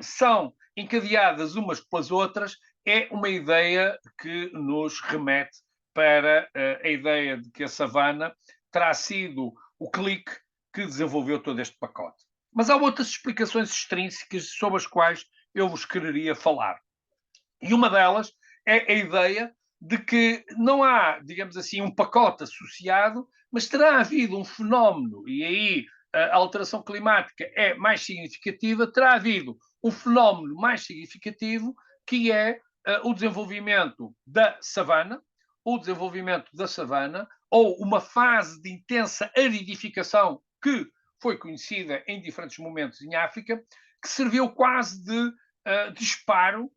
são encadeadas umas pelas outras é uma ideia que nos remete para a ideia de que a savana terá sido o clique que desenvolveu todo este pacote. Mas há outras explicações extrínsecas sobre as quais eu vos quereria falar. E uma delas é a ideia de que não há, digamos assim, um pacote associado, mas terá havido um fenómeno, e aí a alteração climática é mais significativa, terá havido um fenómeno mais significativo, que é o desenvolvimento da savana, ou uma fase de intensa aridificação que foi conhecida em diferentes momentos em África, que serviu quase de disparo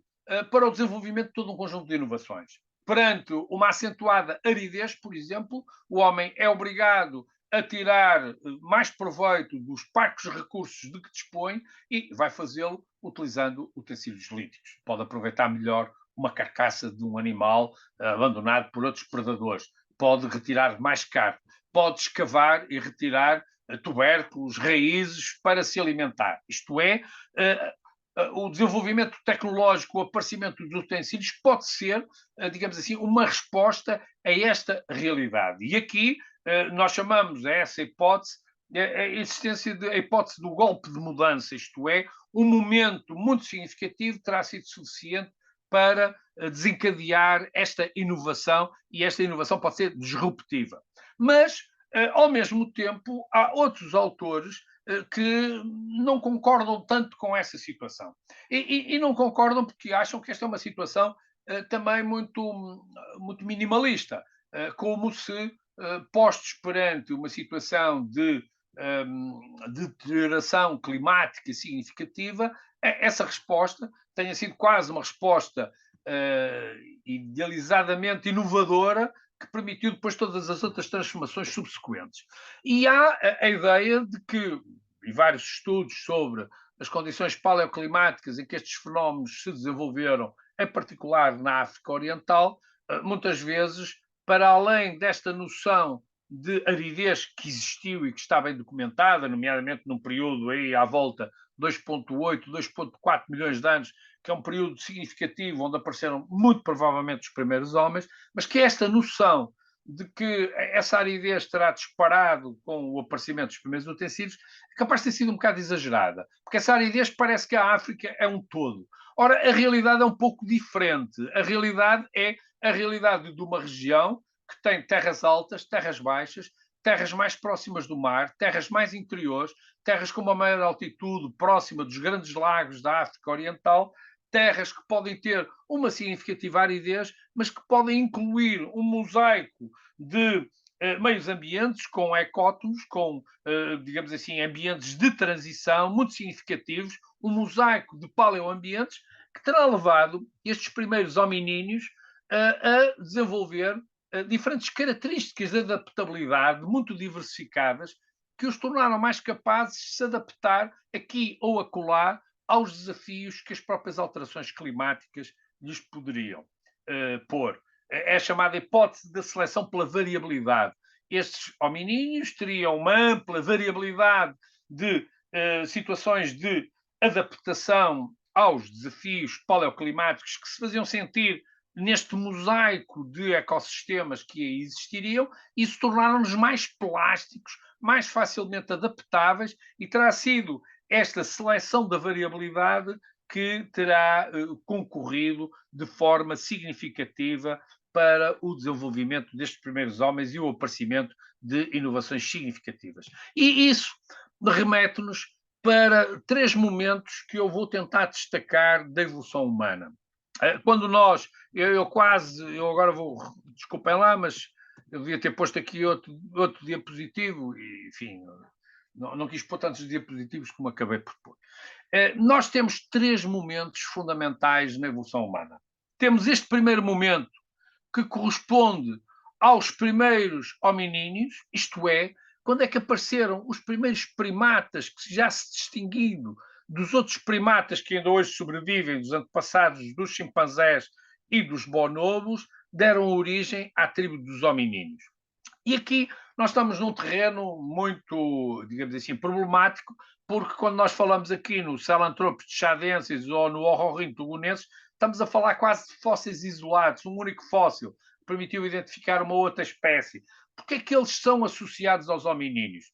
para o desenvolvimento de todo um conjunto de inovações. Perante uma acentuada aridez, por exemplo, o homem é obrigado a tirar mais proveito dos parcos recursos de que dispõe e vai fazê-lo utilizando utensílios líticos. Pode aproveitar melhor uma carcaça de um animal abandonado por outros predadores. Pode retirar mais carne. Pode escavar e retirar tubérculos, raízes para se alimentar. Isto é, o desenvolvimento tecnológico, o aparecimento dos utensílios pode ser, digamos assim, uma resposta a esta realidade. E aqui nós chamamos a essa hipótese a existência da hipótese do golpe de mudança, isto é, um momento muito significativo terá sido suficiente para desencadear esta inovação, e esta inovação pode ser disruptiva. Mas, ao mesmo tempo, há outros autores que não concordam tanto com essa situação. E não concordam porque acham que esta é uma situação também muito minimalista, como se, postos perante uma situação de deterioração climática significativa, essa resposta tenha sido quase uma resposta idealizadamente inovadora que permitiu depois todas as outras transformações subsequentes. E há a ideia de que, e vários estudos sobre as condições paleoclimáticas em que estes fenómenos se desenvolveram, em particular na África Oriental, muitas vezes, para além desta noção de aridez que existiu e que está bem documentada, nomeadamente num período aí à volta 2,8, 2,4 milhões de anos, que é um período significativo onde apareceram muito provavelmente os primeiros homens, mas que esta noção de que essa aridez terá disparado com o aparecimento dos primeiros utensílios é capaz de ter sido um bocado exagerada, porque essa aridez parece que a África é um todo. Ora, a realidade é um pouco diferente. A realidade é a realidade de uma região que tem terras altas, terras baixas, terras mais próximas do mar, terras mais interiores, terras com uma maior altitude próxima dos grandes lagos da África Oriental, terras que podem ter uma significativa aridez, mas que podem incluir um mosaico de meios ambientes com ecótonos, com, digamos assim, ambientes de transição muito significativos, um mosaico de paleoambientes que terá levado estes primeiros hominíneos a desenvolver diferentes características de adaptabilidade muito diversificadas que os tornaram mais capazes de se adaptar aqui ou acolá aos desafios que as próprias alterações climáticas lhes poderiam pôr. É a chamada hipótese da seleção pela variabilidade. Estes hominíneos teriam uma ampla variabilidade de situações de adaptação aos desafios paleoclimáticos que se faziam sentir neste mosaico de ecossistemas que aí existiriam e se tornaram-nos mais plásticos, mais facilmente adaptáveis, e terá sido esta seleção da variabilidade que terá concorrido de forma significativa para o desenvolvimento destes primeiros homens e o aparecimento de inovações significativas. E isso remete-nos para três momentos que eu vou tentar destacar da evolução humana. Quando nós, eu agora vou, desculpem lá, mas eu devia ter posto aqui outro diapositivo, e enfim, não quis pôr tantos diapositivos como acabei por pôr. Nós temos três momentos fundamentais na evolução humana. Temos este primeiro momento, que corresponde aos primeiros hominíneos, isto é, quando é que apareceram os primeiros primatas que já se distinguindo dos outros primatas que ainda hoje sobrevivem, dos antepassados dos chimpanzés e dos bonobos, deram origem à tribo dos hominíneos. E aqui nós estamos num terreno muito, digamos assim, problemático, porque quando nós falamos aqui no Sahelanthropus tschadensis ou no Ororhyntogonensis, estamos a falar quase de fósseis isolados, um único fóssil, que permitiu identificar uma outra espécie. Porque é que eles são associados aos hominíneos?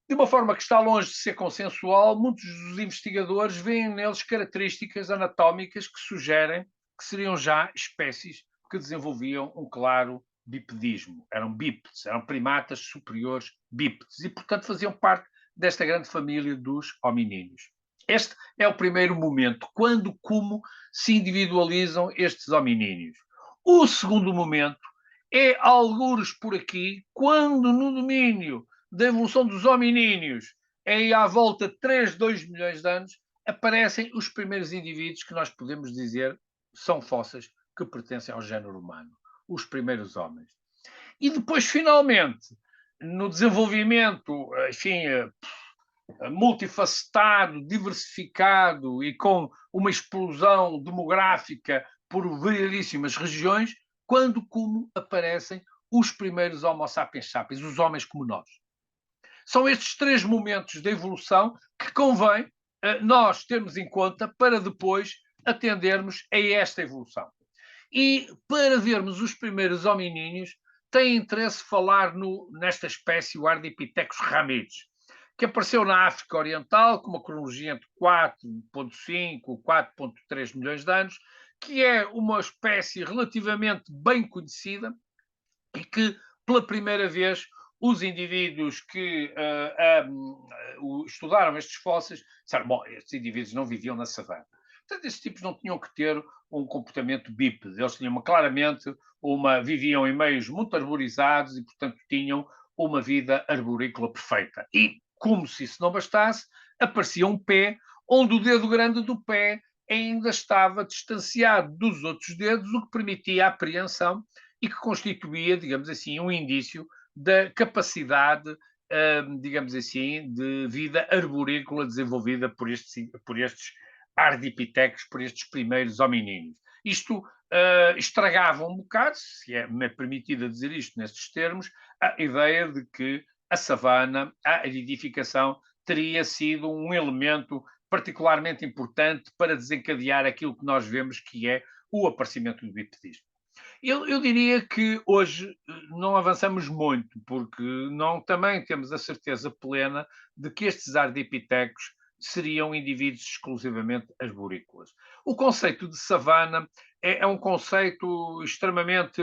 De uma forma que está longe de ser consensual, muitos dos investigadores veem neles características anatómicas que sugerem que seriam já espécies que desenvolviam um claro bipedismo. Eram bípedes, eram primatas superiores bípedes e, portanto, faziam parte desta grande família dos hominíneos. Este é o primeiro momento, quando, como se individualizam estes hominíneos. O segundo momento é, algures por aqui, quando no domínio da evolução dos hominíneos, em à volta de 3, 2 milhões de anos, aparecem os primeiros indivíduos que nós podemos dizer são fósseis que pertencem ao género humano, os primeiros homens. E depois, finalmente, no desenvolvimento, enfim, multifacetado, diversificado e com uma explosão demográfica por variedíssimas regiões, quando como aparecem os primeiros Homo sapiens sapiens, os homens como nós. São estes três momentos da evolução que convém nós termos em conta para depois atendermos a esta evolução. E para vermos os primeiros hominíneos, tem interesse falar nesta espécie, o Ardipithecus ramidus, que apareceu na África Oriental com uma cronologia entre 4,5 e 4,3 milhões de anos, que é uma espécie relativamente bem conhecida e que, pela primeira vez, os indivíduos que estudaram estes fósseis disseram, bom, estes indivíduos não viviam na savana. Portanto, estes tipos não tinham que ter um comportamento bípede. Eles tinham claramente viviam em meios muito arborizados e, portanto, tinham uma vida arborícola perfeita. E, como se isso não bastasse, aparecia um pé onde o dedo grande do pé ainda estava distanciado dos outros dedos, o que permitia a apreensão e que constituía, digamos assim, um indício da capacidade, digamos assim, de vida arborícola desenvolvida por estes ardipithecus, por estes primeiros hominíneos. Isto estragava um bocado, se é me permitido dizer isto nestes termos, a ideia de que a savana, a aridificação, teria sido um elemento particularmente importante para desencadear aquilo que nós vemos que é o aparecimento do bipedismo. Eu diria que hoje não avançamos muito, porque não também temos a certeza plena de que estes ardipithecus seriam indivíduos exclusivamente arborícolas. O conceito de savana é um conceito extremamente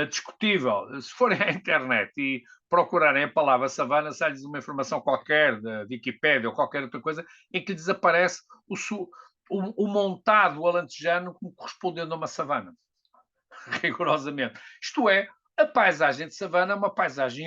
discutível. Se forem à internet e procurarem a palavra savana, sai-lhes uma informação qualquer da Wikipédia ou qualquer outra coisa em que lhes aparece o montado alentejano como correspondendo a uma savana. Rigorosamente. Isto é, a paisagem de savana é uma paisagem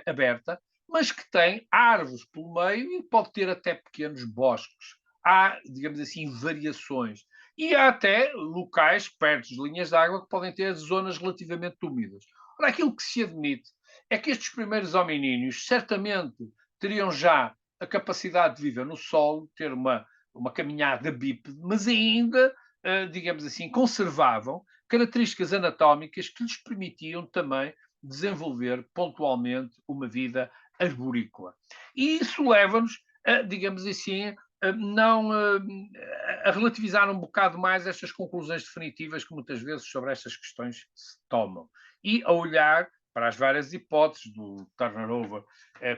aberta, mas que tem árvores pelo meio e pode ter até pequenos bosques. Há, digamos assim, variações. E há até locais perto de linhas de água que podem ter zonas relativamente úmidas. Ora, aquilo que se admite é que estes primeiros hominíneos certamente teriam já a capacidade de viver no solo, ter uma caminhada bípede, mas ainda, digamos assim, conservavam características anatómicas que lhes permitiam também desenvolver pontualmente uma vida arborícola. E isso leva-nos, digamos assim, não a relativizar um bocado mais estas conclusões definitivas que muitas vezes sobre estas questões se tomam e a olhar para as várias hipóteses do turnover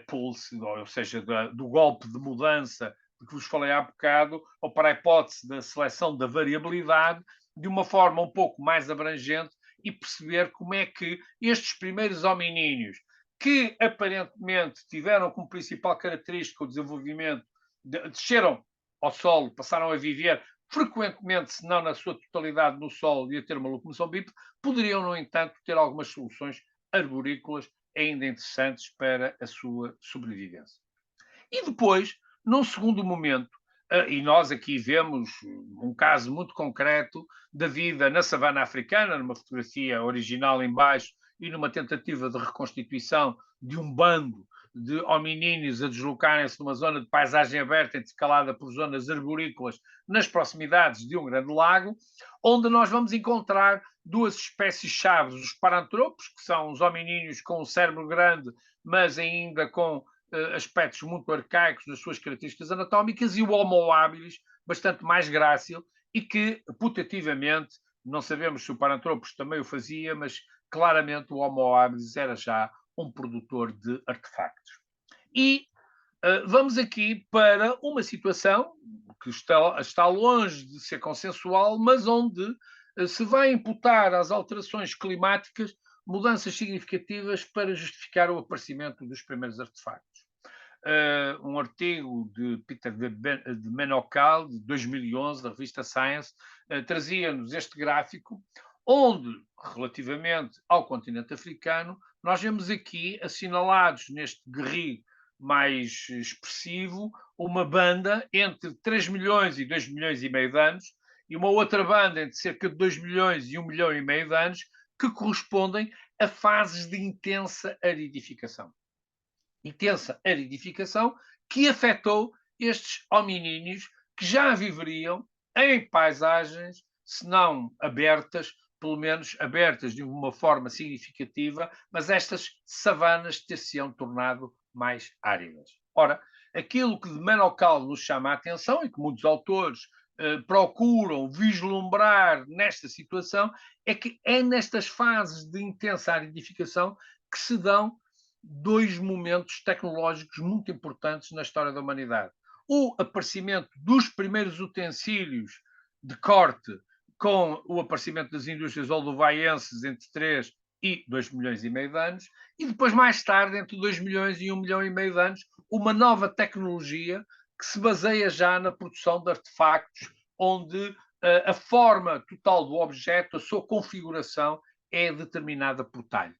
pulse, ou seja, do golpe de mudança de que vos falei há bocado, ou para a hipótese da seleção da variabilidade, de uma forma um pouco mais abrangente e perceber como é que estes primeiros hominíneos, que aparentemente tiveram como principal característica o desenvolvimento, desceram ao solo, passaram a viver frequentemente, se não na sua totalidade, no solo e a ter uma locomoção bípede, poderiam, no entanto, ter algumas soluções arborícolas ainda interessantes para a sua sobrevivência. E depois, num segundo momento, e nós aqui vemos um caso muito concreto da vida na savana africana, numa fotografia original em baixo e numa tentativa de reconstituição de um bando de hominíneos a deslocarem-se numa zona de paisagem aberta intercalada por zonas arborícolas nas proximidades de um grande lago, onde nós vamos encontrar duas espécies chaves, os parantropos, que são os hominíneos com um cérebro grande, mas ainda com aspectos muito arcaicos nas suas características anatómicas, e o Homo habilis, bastante mais grácil, e que, putativamente, não sabemos se o Paranthropus também o fazia, mas claramente o Homo habilis era já um produtor de artefactos. E vamos aqui para uma situação que está longe de ser consensual, mas onde se vai imputar às alterações climáticas mudanças significativas para justificar o aparecimento dos primeiros artefactos. Um artigo de Peter de Menocal, de 2011, da revista Science, trazia-nos este gráfico, onde, relativamente ao continente africano, nós vemos aqui assinalados neste gris mais expressivo, uma banda entre 3 milhões e 2 milhões e meio de anos, e uma outra banda entre cerca de 2 milhões e 1 milhão e meio de anos, que correspondem a fases de intensa aridificação. Intensa aridificação que afetou estes hominíneos que já viveriam em paisagens, se não abertas, pelo menos abertas de uma forma significativa, mas estas savanas ter-se-ão tornado mais áridas. Ora, aquilo que de Menocal nos chama a atenção e que muitos autores procuram vislumbrar nesta situação é que é nestas fases de intensa aridificação que se dão dois momentos tecnológicos muito importantes na história da humanidade. O aparecimento dos primeiros utensílios de corte com o aparecimento das indústrias olduvaienses entre 3 e 2 milhões e meio de anos, e depois, mais tarde, entre 2 milhões e 1 milhão e meio de anos, uma nova tecnologia que se baseia já na produção de artefactos, onde a forma total do objeto, a sua configuração, é determinada por talho.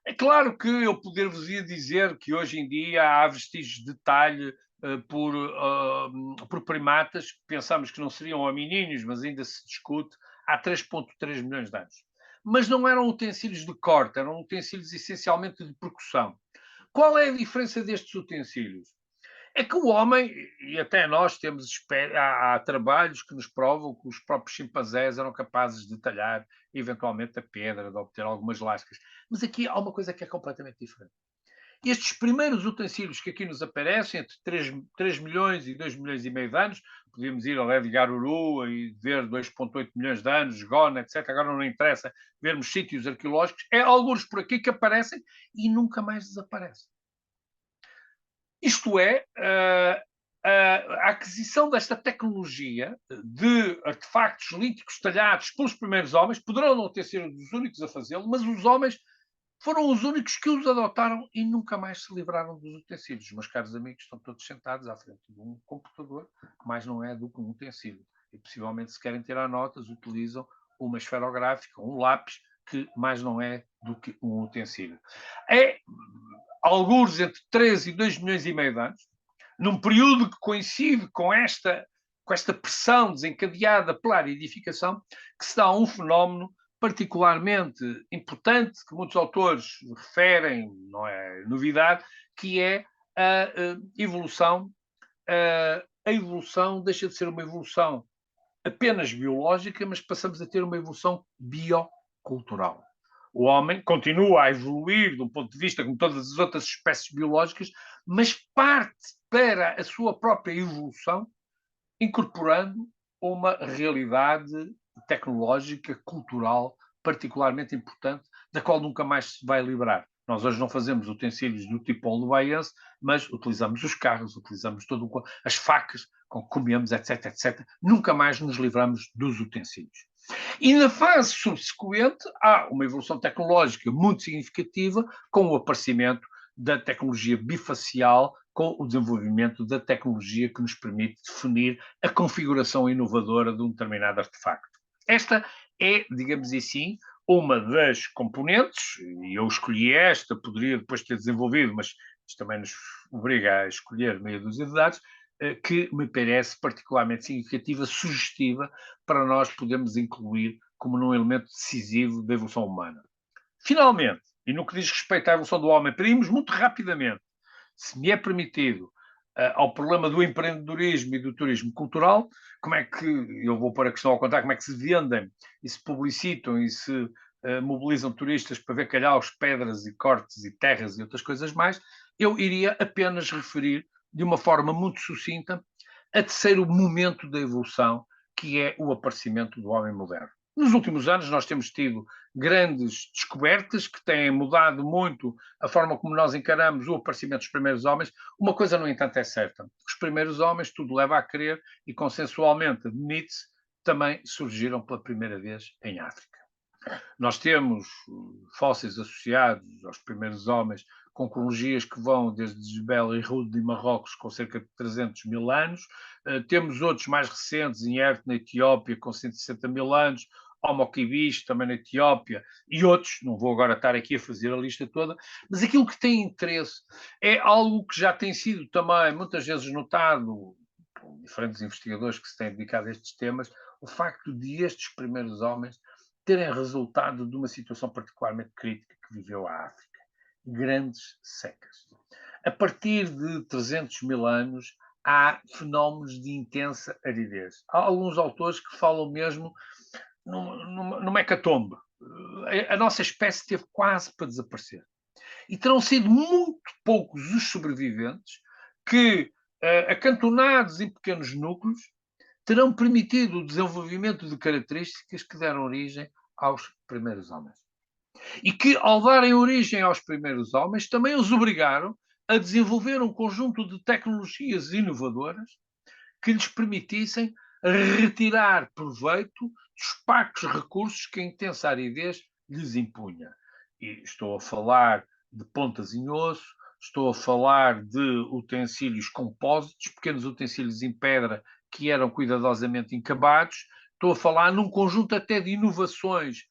É claro que eu poder-vos-ia dizer que hoje em dia há vestígios de talhe por primatas, que pensamos que não seriam hominíneos, mas ainda se discute, há 3,3 milhões de anos. Mas não eram utensílios de corte, eram utensílios essencialmente de percussão. Qual é a diferença destes utensílios? É que o homem, e até nós temos, há trabalhos que nos provam que os próprios chimpanzés eram capazes de talhar eventualmente a pedra, de obter algumas lascas. Mas aqui há uma coisa que é completamente diferente. Estes primeiros utensílios que aqui nos aparecem, entre 3 milhões e 2 milhões e meio de anos, podíamos ir ao Edgar Uru e ver 2,8 milhões de anos, Gona, etc. Agora não interessa vermos sítios arqueológicos, é alguns por aqui que aparecem e nunca mais desaparecem. Isto é, a aquisição desta tecnologia de artefactos líticos talhados pelos primeiros homens, poderão não ter sido os únicos a fazê-lo, mas os homens foram os únicos que os adotaram e nunca mais se livraram dos utensílios. Os meus caros amigos estão todos sentados à frente de um computador, que mais não é do que um utensílio. E possivelmente, se querem tirar notas, utilizam uma esferográfica, um lápis, que mais não é do que um utensílio. É alguns entre 3 e 2 milhões e meio de anos, num período que coincide com esta pressão desencadeada pela aridificação, que se dá um fenómeno particularmente importante, que muitos autores referem, não é novidade, que é a evolução. A evolução deixa de ser uma evolução apenas biológica, mas passamos a ter uma evolução biocultural. O homem continua a evoluir de um ponto de vista como todas as outras espécies biológicas, mas parte para a sua própria evolução, incorporando uma realidade tecnológica, cultural, particularmente importante, da qual nunca mais se vai livrar. Nós hoje não fazemos utensílios do tipo olduvaiense, mas utilizamos os carros, utilizamos as facas com que comemos, etc, etc. Nunca mais nos livramos dos utensílios. E na fase subsequente há uma evolução tecnológica muito significativa com o aparecimento da tecnologia bifacial, com o desenvolvimento da tecnologia que nos permite definir a configuração inovadora de um determinado artefacto. Esta é, digamos assim, uma das componentes, e eu escolhi esta, poderia depois ter desenvolvido, mas isto também nos obriga a escolher meia dúzia de dados, que me parece particularmente significativa, sugestiva, para nós podermos incluir como num elemento decisivo da evolução humana. Finalmente, e no que diz respeito à evolução do homem, para irmos muito rapidamente, se me é permitido, ao problema do empreendedorismo e do turismo cultural, como é que, eu vou pôr a questão ao contrário, como é que se vendem e se publicitam e se mobilizam turistas para ver calhaus, pedras e cortes e terras e outras coisas mais, eu iria apenas referir de uma forma muito sucinta a terceiro momento da evolução, que é o aparecimento do homem moderno. Nos últimos anos nós temos tido grandes descobertas que têm mudado muito a forma como nós encaramos o aparecimento dos primeiros homens. Uma coisa, no entanto, é certa. Os primeiros homens, tudo leva a crer, e consensualmente admite-se, também surgiram pela primeira vez em África. Nós temos fósseis associados aos primeiros homens com cronologias que vão desde Jebel e Rud de Marrocos, com cerca de 300 mil anos. Temos outros mais recentes, em Erte, na Etiópia, com 160 mil anos, Homo Kibis, também na Etiópia, e outros, não vou agora estar aqui a fazer a lista toda, mas aquilo que tem interesse é algo que já tem sido também muitas vezes notado por diferentes investigadores que se têm dedicado a estes temas, o facto de estes primeiros homens terem resultado de uma situação particularmente crítica que viveu a África. Grandes secas. A partir de 300 mil anos, há fenómenos de intensa aridez. Há alguns autores que falam mesmo numa hecatombe. A nossa espécie teve quase para desaparecer. E terão sido muito poucos os sobreviventes que, acantonados em pequenos núcleos, terão permitido o desenvolvimento de características que deram origem aos primeiros homens. E que, ao darem origem aos primeiros homens, também os obrigaram a desenvolver um conjunto de tecnologias inovadoras que lhes permitissem retirar proveito dos parcos recursos que a intensa aridez lhes impunha. E estou a falar de pontas em osso, estou a falar de utensílios compósitos, pequenos utensílios em pedra que eram cuidadosamente encabados, estou a falar num conjunto até de inovações,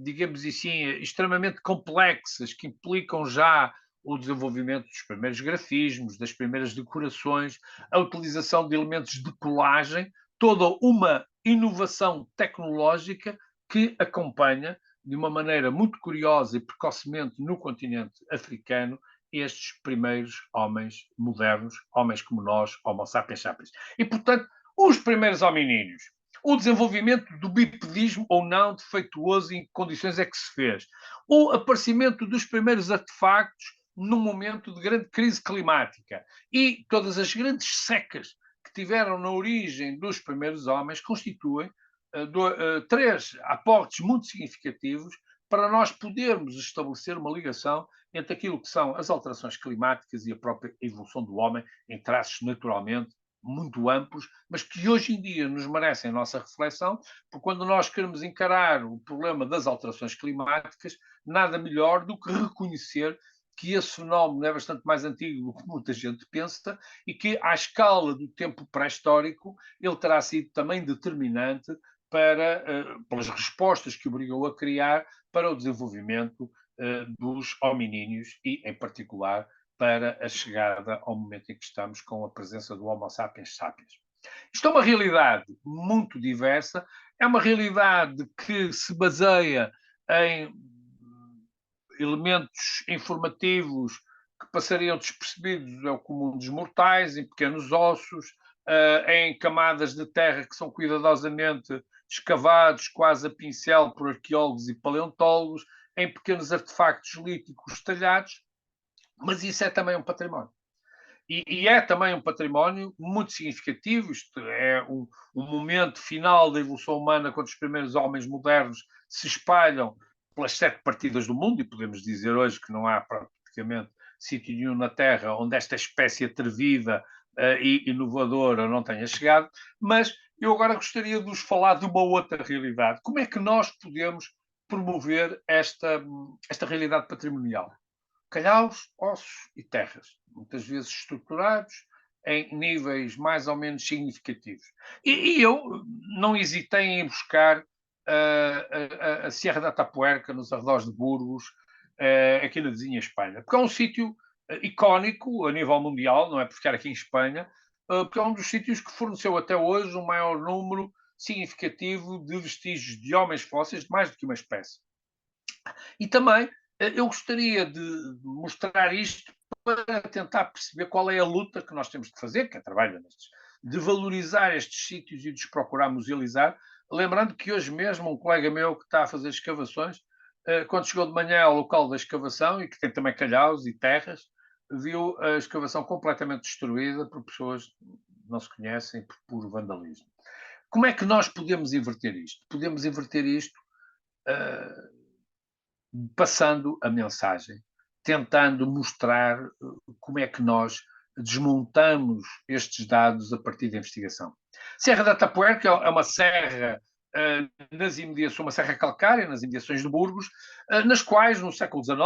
digamos assim, extremamente complexas, que implicam já o desenvolvimento dos primeiros grafismos, das primeiras decorações, a utilização de elementos de colagem, toda uma inovação tecnológica que acompanha de uma maneira muito curiosa e precocemente no continente africano estes primeiros homens modernos, homens como nós, Homo sapiens sapiens. E, portanto, os primeiros hominíneos, o desenvolvimento do bipedismo ou não defeituoso e em que condições é que se fez, o aparecimento dos primeiros artefactos num momento de grande crise climática e todas as grandes secas que tiveram na origem dos primeiros homens constituem três aportes muito significativos para nós podermos estabelecer uma ligação entre aquilo que são as alterações climáticas e a própria evolução do homem em traços naturalmente muito amplos, mas que hoje em dia nos merecem a nossa reflexão, porque quando nós queremos encarar o problema das alterações climáticas, nada melhor do que reconhecer que esse fenómeno é bastante mais antigo do que muita gente pensa e que, à escala do tempo pré-histórico, ele terá sido também determinante para, pelas respostas que obrigou a criar para o desenvolvimento dos hominíneos e, em particular, para a chegada ao momento em que estamos com a presença do Homo sapiens sapiens. Isto é uma realidade muito diversa, é uma realidade que se baseia em elementos informativos que passariam despercebidos ao comum dos mortais, em pequenos ossos, em camadas de terra que são cuidadosamente escavados quase a pincel por arqueólogos e paleontólogos, em pequenos artefactos líticos talhados, mas isso é também um património. E é também um património muito significativo, isto é um momento final da evolução humana, quando os primeiros homens modernos se espalham pelas 7 partidas do mundo, e podemos dizer hoje que não há praticamente sítio nenhum na Terra onde esta espécie atrevida e inovadora não tenha chegado, mas eu agora gostaria de vos falar de uma outra realidade. Como é que nós podemos promover esta realidade patrimonial? Calhaus, ossos e terras, muitas vezes estruturados em níveis mais ou menos significativos. E eu não hesitei em ir buscar a Serra da Tapuerca, nos arredores de Burgos, aqui na vizinha Espanha, porque é um sítio icónico a nível mundial, não é por ficar aqui em Espanha, porque é um dos sítios que forneceu até hoje o maior número significativo de vestígios de homens fósseis, de mais do que uma espécie. E também eu gostaria de mostrar isto para tentar perceber qual é a luta que nós temos de fazer, que é trabalho nestes, de valorizar estes sítios e de os procurar musealizar, lembrando que hoje mesmo um colega meu que está a fazer escavações, quando chegou de manhã ao local da escavação, e que tem também calhaus e terras, viu a escavação completamente destruída por pessoas que não se conhecem, por puro vandalismo. Como é que nós podemos inverter isto? Podemos inverter isto passando a mensagem, tentando mostrar como é que nós desmontamos estes dados a partir da investigação. Serra da Tapuerca é uma serra nas imediações, uma serra calcária, nas imediações de Burgos, nas quais, no século XIX,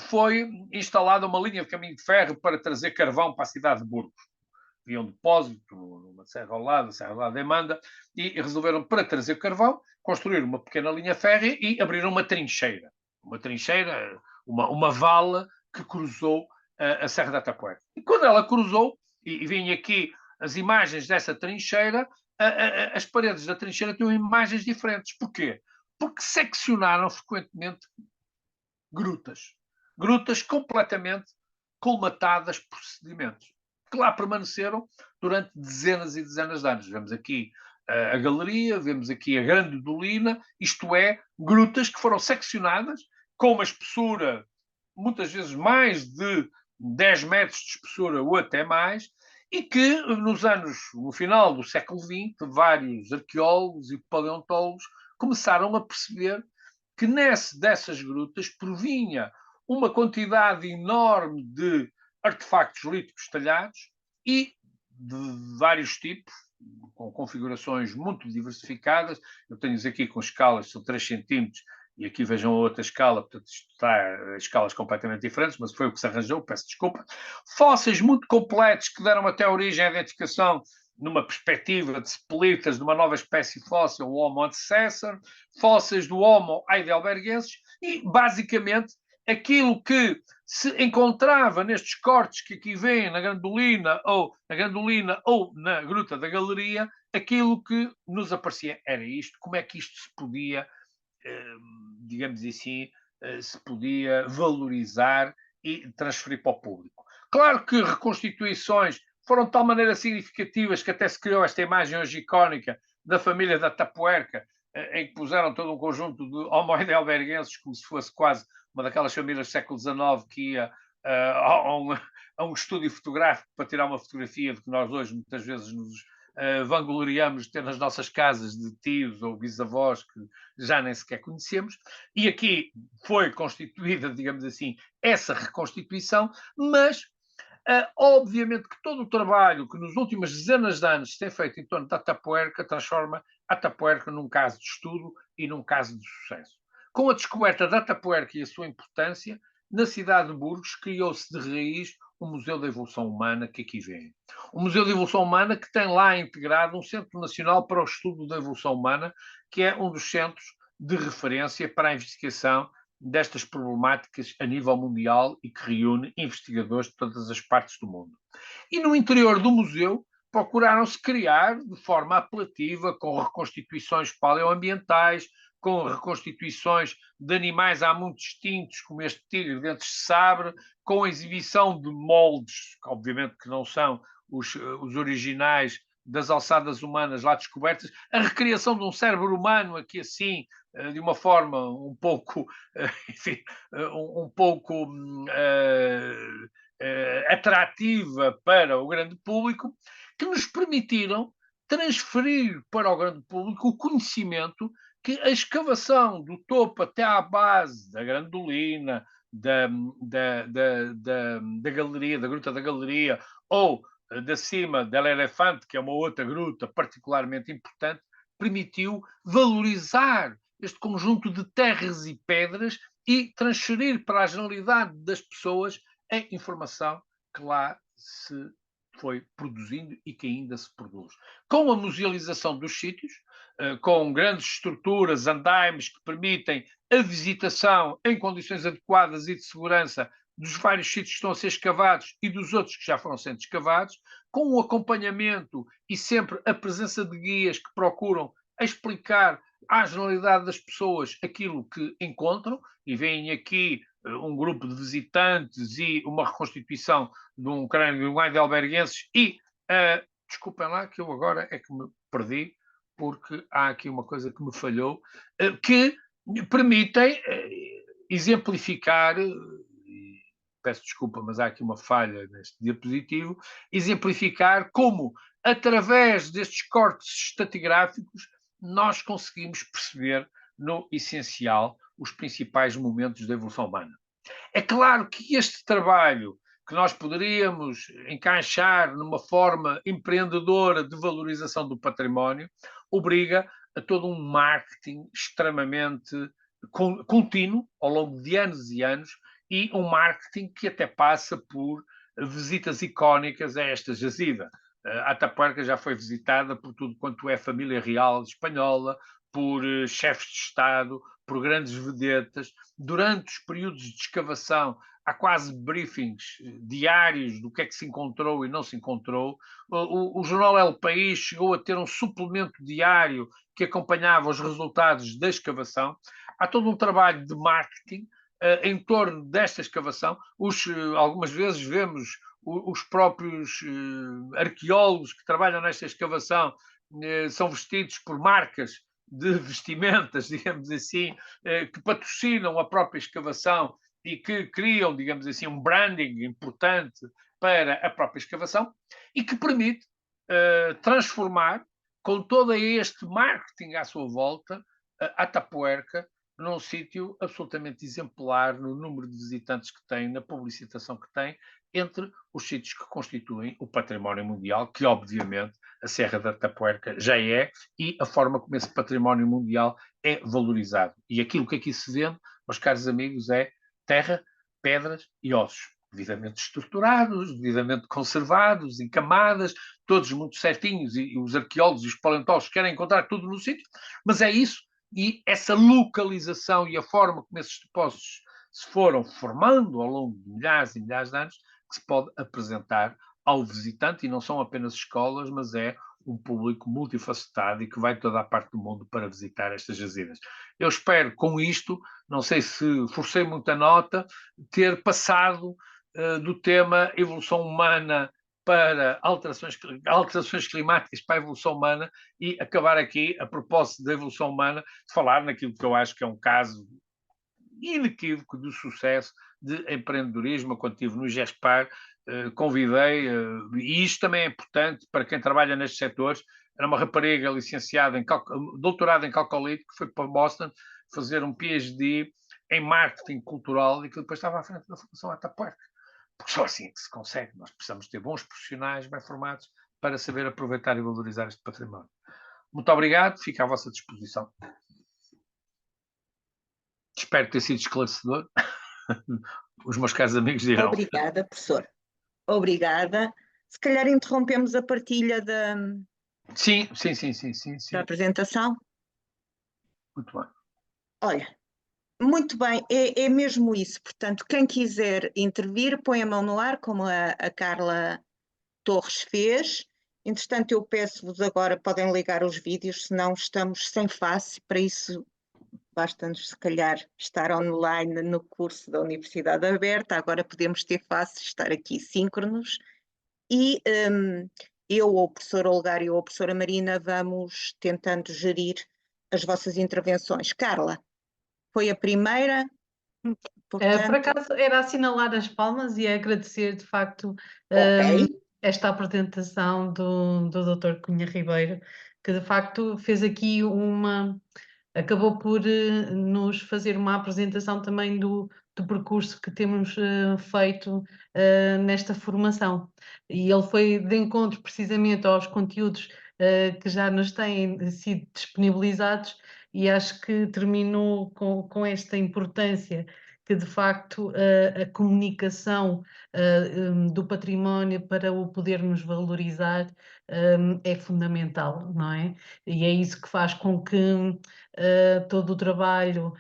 foi instalada uma linha de caminho de ferro para trazer carvão para a cidade de Burgos. havia um depósito numa serra ao lado, a Serra da Demanda, e resolveram, para trazer carvão, construir uma pequena linha férrea e abriram uma trincheira. Uma vala que cruzou a Serra da Tapuera. E quando ela cruzou, e vinha aqui as imagens dessa trincheira, as paredes da trincheira tinham imagens diferentes. Porquê? Porque seccionaram frequentemente grutas. Grutas completamente colmatadas por sedimentos, que lá permaneceram durante dezenas e dezenas de anos. Vemos aqui a galeria, vemos aqui a Grande Dolina, isto é, grutas que foram seccionadas com uma espessura, muitas vezes mais de 10 metros de espessura ou até mais, e que no final do século XX, vários arqueólogos e paleontólogos começaram a perceber que dessas grutas provinha uma quantidade enorme de artefactos líticos talhados e de vários tipos, com configurações muito diversificadas. Eu tenho-os aqui com escalas, são 3 centímetros, e aqui vejam a outra escala, portanto isto está escalas completamente diferentes, mas foi o que se arranjou, peço desculpa. Fósseis muito completos que deram até origem à identificação numa perspectiva de sepelitas de uma nova espécie fóssil, o Homo antecessor, fósseis do Homo heidelbergensis e, basicamente, aquilo que se encontrava nestes cortes que aqui vêm na Grandolina ou na Gruta da Galeria, aquilo que nos aparecia era isto. Como é que isto se podia, digamos assim, se podia valorizar e transferir para o público? Claro que reconstituições foram de tal maneira significativas que até se criou esta imagem hoje icónica da família da Tapuerca, em que puseram todo um conjunto de Homo heidelbergenses, como se fosse quase uma daquelas famílias do século XIX que ia a um estúdio fotográfico para tirar uma fotografia de que nós hoje muitas vezes nos vangloriamos de ter nas nossas casas de tios ou bisavós que já nem sequer conhecemos. E aqui foi constituída, digamos assim, essa reconstituição, mas obviamente que todo o trabalho que nos últimos dezenas de anos se tem feito em torno da Tapuerca transforma a Tapuerca num caso de estudo e num caso de sucesso. Com a descoberta da Tapuerca e a sua importância, na cidade de Burgos criou-se de raiz o Museu da Evolução Humana que aqui vem. O Museu da Evolução Humana que tem lá integrado um Centro Nacional para o Estudo da Evolução Humana, que é um dos centros de referência para a investigação destas problemáticas a nível mundial e que reúne investigadores de todas as partes do mundo. E no interior do museu procuraram-se criar de forma apelativa, com reconstituições paleoambientais, com reconstituições de animais há muito distintos, como este tigre de dentes de sabre, com a exibição de moldes, que obviamente que não são os originais das alçadas humanas lá descobertas, a recriação de um cérebro humano aqui assim, de uma forma um pouco, enfim, um pouco atrativa para o grande público, que nos permitiram transferir para o grande público o conhecimento que a escavação do topo até à base da Grandolina, da Galeria, da Gruta da Galeria, ou da cima del Elefante, que é uma outra gruta particularmente importante, permitiu valorizar este conjunto de terras e pedras e transferir para a generalidade das pessoas a informação que lá se foi produzindo e que ainda se produz. Com a musealização dos sítios, com grandes estruturas, andaimes que permitem a visitação em condições adequadas e de segurança dos vários sítios que estão a ser escavados e dos outros que já foram sendo escavados, com o acompanhamento e sempre a presença de guias que procuram explicar à generalidade das pessoas aquilo que encontram, e vêm aqui um grupo de visitantes e uma reconstituição de um crânio de um heidelbergensis e, desculpem lá que eu agora é que me perdi, porque há aqui uma coisa que me falhou, que permitem exemplificar, peço desculpa, mas há aqui uma falha neste diapositivo, exemplificar como, através destes cortes estratigráficos, nós conseguimos perceber, no essencial, os principais momentos da evolução humana. É claro que este trabalho, que nós poderíamos encaixar numa forma empreendedora de valorização do património, obriga a todo um marketing extremamente contínuo, ao longo de anos e anos, e um marketing que até passa por visitas icónicas a esta jazida. A Atapuerca já foi visitada por tudo quanto é família real espanhola, por chefes de Estado, por grandes vedetas. Durante os períodos de escavação, há quase briefings diários do que é que se encontrou e não se encontrou. O jornal El País chegou a ter um suplemento diário que acompanhava os resultados da escavação. Há todo um trabalho de marketing em torno desta escavação. Algumas vezes vemos os próprios arqueólogos que trabalham nesta escavação são vestidos por marcas de vestimentas, digamos assim, que patrocinam a própria escavação e que criam, digamos assim, um branding importante para a própria escavação e que permite transformar, com todo este marketing à sua volta, a Atapuerca num sítio absolutamente exemplar no número de visitantes que tem, na publicitação que tem, entre os sítios que constituem o património mundial, que obviamente a Serra da Atapuerca já é, e a forma como esse património mundial é valorizado. E aquilo que aqui se vende, meus caros amigos, é terra, pedras e ossos, devidamente estruturados, devidamente conservados, em camadas, todos muito certinhos, e os arqueólogos e os paleontólogos querem encontrar tudo no sítio, mas é isso, e essa localização e a forma como esses depósitos se foram formando ao longo de milhares e milhares de anos, que se pode apresentar ao visitante, e não são apenas escolas, mas é um público multifacetado e que vai de toda a parte do mundo para visitar estas jazidas. Eu espero, com isto, não sei se forcei muita nota, ter passado do tema evolução humana para alterações climáticas para a evolução humana e acabar aqui, a propósito da evolução humana, de falar naquilo que eu acho que é um caso inequívoco de sucesso de empreendedorismo. Quando estive no GESPAR, convidei, e isto também é importante para quem trabalha nestes setores, era uma rapariga licenciada, doutorada em Calcolite, que foi para Boston fazer um PhD em marketing cultural e que depois estava à frente da Fundação Atapuerca. Porque só assim é que se consegue. Nós precisamos ter bons profissionais bem formados para saber aproveitar e valorizar este património. Muito obrigado, fico à vossa disposição. Espero ter sido esclarecedor. Os meus caros amigos dirão. Obrigada, professor. Obrigada. Se calhar interrompemos a partilha da Sim. da apresentação. Muito bem. Olha, muito bem, é mesmo isso. Portanto, quem quiser intervir, põe a mão no ar, como a Carla Torres fez. Entretanto, eu peço-vos agora, podem ligar os vídeos, senão estamos sem face, para isso basta-nos, se calhar, estar online no curso da Universidade Aberta, agora podemos ter face, estar aqui síncronos, e eu, ou o professor Olgário ou a professora Marina, vamos tentando gerir as vossas intervenções. Carla, foi a primeira, portanto... Por acaso era assinalar as palmas e agradecer de facto esta apresentação do Dr. Cunha Ribeiro, que de facto fez aqui acabou por nos fazer uma apresentação também do percurso que temos feito nesta formação. E ele foi de encontro precisamente aos conteúdos que já nos têm sido disponibilizados, e acho que terminou com esta importância que de facto a comunicação do património para o podermos valorizar é fundamental, não é? E é isso que faz com que todo o trabalho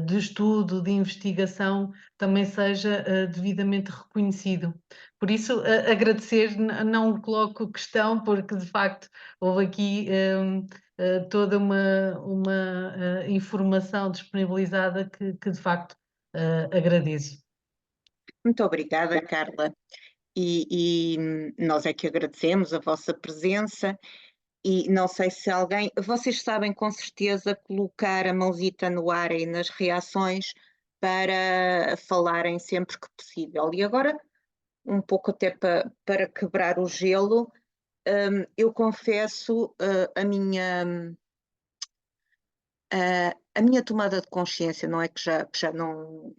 de estudo, de investigação, também seja devidamente reconhecido. Por isso, agradecer, não coloco questão, porque de facto houve aqui toda uma informação disponibilizada que de facto agradeço. Muito obrigada, Carla. E nós é que agradecemos a vossa presença. E não sei se alguém... Vocês sabem com certeza colocar a mãozita no ar e nas reações para falarem sempre que possível. E agora, um pouco até para quebrar o gelo, eu confesso a minha tomada de consciência, não é que já não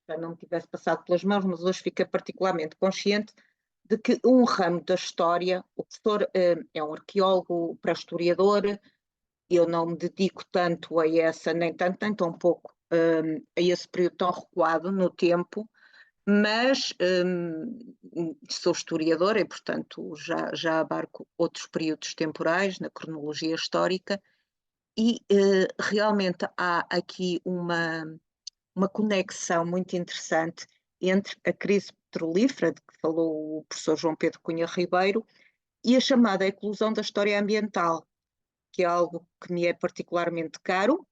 me tivesse passado pelas mãos, mas hoje fiquei particularmente consciente de que um ramo da história, o professor é um arqueólogo, pré-historiador, eu não me dedico tanto a essa, nem tão pouco a esse período tão recuado no tempo, mas sou historiadora e, portanto, já abarco outros períodos temporais na cronologia histórica e realmente há aqui uma conexão muito interessante entre a crise petrolífera, de que falou o professor João Pedro Cunha Ribeiro, e a chamada eclosão da história ambiental, que é algo que me é particularmente caro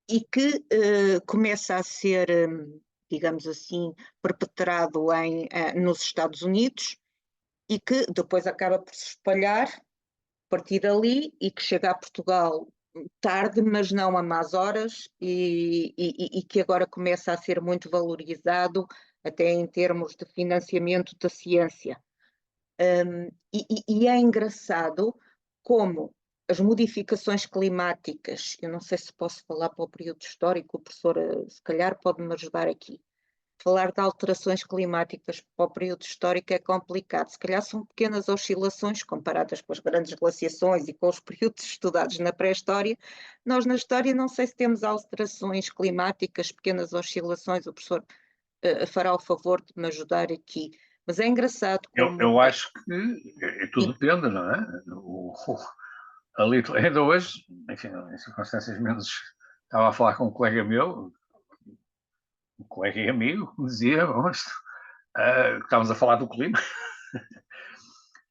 e que começa a ser, digamos assim, perpetrado nos Estados Unidos e que depois acaba por se espalhar a partir dali e que chega a Portugal tarde, mas não a más horas, e que agora começa a ser muito valorizado até em termos de financiamento da ciência. E é engraçado como as modificações climáticas, eu não sei se posso falar para o período histórico, o professor se calhar pode-me ajudar aqui. Falar de alterações climáticas para o período histórico é complicado. Se calhar são pequenas oscilações comparadas com as grandes glaciações e com os períodos estudados na pré-história. Nós, na história, não sei se temos alterações climáticas, pequenas oscilações. O professor fará o favor de me ajudar aqui. Mas é engraçado como... Eu acho que tudo depende, não é? Ali, ainda hoje, enfim, em circunstâncias menos... Estava a falar com um colega meu, um colega e amigo, que me dizia, vamos, estávamos a falar do clima,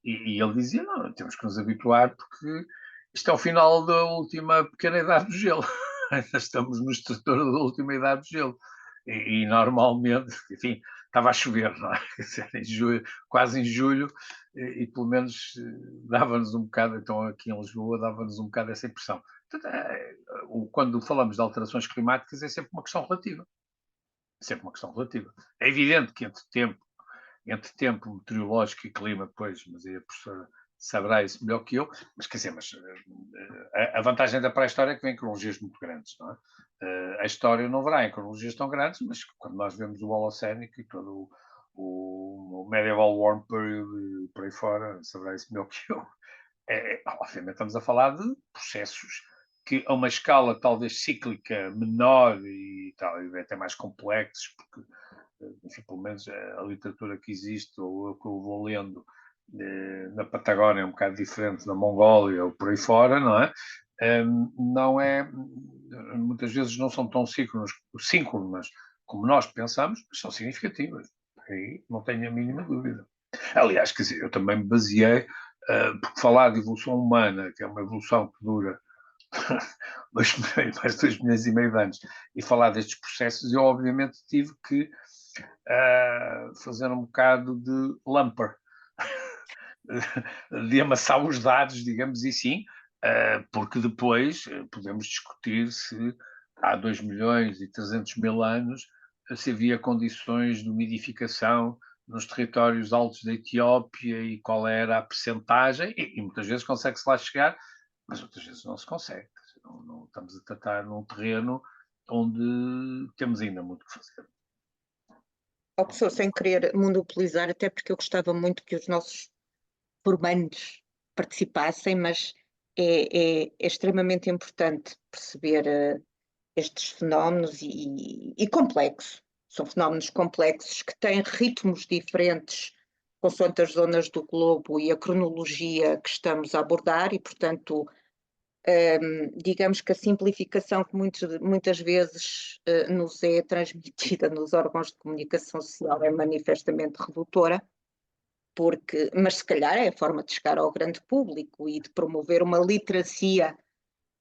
e ele dizia, não, temos que nos habituar porque isto é o final da última pequena idade do gelo. Ainda estamos no estrutura da última idade do gelo. E normalmente, enfim, estava a chover, não é? Em julho, quase em julho, e pelo menos dava-nos um bocado, então aqui em Lisboa, dava-nos um bocado essa impressão. Portanto, quando falamos de alterações climáticas, é sempre uma questão relativa. É sempre uma questão relativa. É evidente que entre tempo meteorológico e clima, depois, mas aí a professora saberá isso melhor que eu, mas quer dizer, a vantagem da pré-história é que vem em cronologias muito grandes, não é? A história não verá em cronologias tão grandes, mas quando nós vemos o Holocénico e todo o Medieval Warm Period e por aí fora, saberá isso melhor que eu. Obviamente estamos a falar de processos que a uma escala talvez cíclica menor e tal, e até mais complexos, porque enfim, pelo menos a literatura que existe ou a que eu vou lendo na Patagónia é um bocado diferente da Mongólia ou por aí fora, não é? Não é, muitas vezes não são tão síncronas como nós pensamos, mas são significativas. Aí não tenho a mínima dúvida. Aliás, quer dizer, eu também me baseei, porque falar de evolução humana, que é uma evolução que dura mais de 2 milhões e meio de anos, e falar destes processos, eu obviamente tive que fazer um bocado de lumper, de amassar os dados, digamos assim, porque depois podemos discutir se há 2 milhões e 300 mil anos se havia condições de umidificação nos territórios altos da Etiópia e qual era a percentagem, e muitas vezes consegue-se lá chegar, mas outras vezes não se consegue. Não estamos a tratar num terreno onde temos ainda muito que fazer. Ó, professor, sem querer monopolizar, até porque eu gostava muito que os nossos formandos participassem, mas é extremamente importante perceber estes fenómenos e complexos. São fenómenos complexos que têm ritmos diferentes consoante as zonas do globo e a cronologia que estamos a abordar e, portanto, digamos que a simplificação que muitas vezes nos é transmitida nos órgãos de comunicação social é manifestamente redutora, mas se calhar é a forma de chegar ao grande público e de promover uma literacia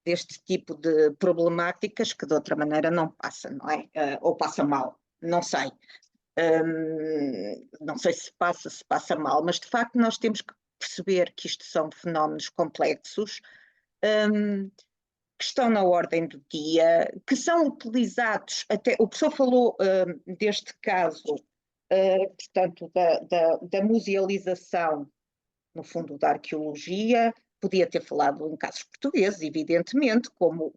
deste tipo de problemáticas que de outra maneira não passa, não é? Ou passa mal, não sei. Não sei se passa mal, mas de facto nós temos que perceber que isto são fenómenos complexos, que estão na ordem do dia, que são utilizados, até o professor falou deste caso, portanto, da musealização, no fundo, da arqueologia, podia ter falado em casos portugueses, evidentemente, como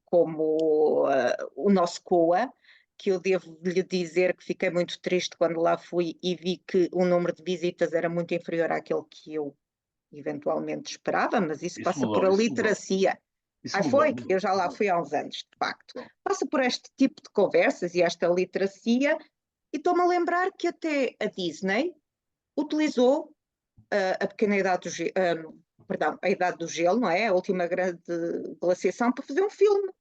o nosso COA, que eu devo lhe dizer que fiquei muito triste quando lá fui e vi que o número de visitas era muito inferior àquele que eu eventualmente esperava, mas isso passa por a literacia. Foi? Eu já lá fui há uns anos, de facto. Passa por este tipo de conversas e esta literacia E estou-me a lembrar que até a Disney utilizou a pequena idade do gelo, perdão, a idade do gelo, não é? A última grande glaciação, para fazer um filme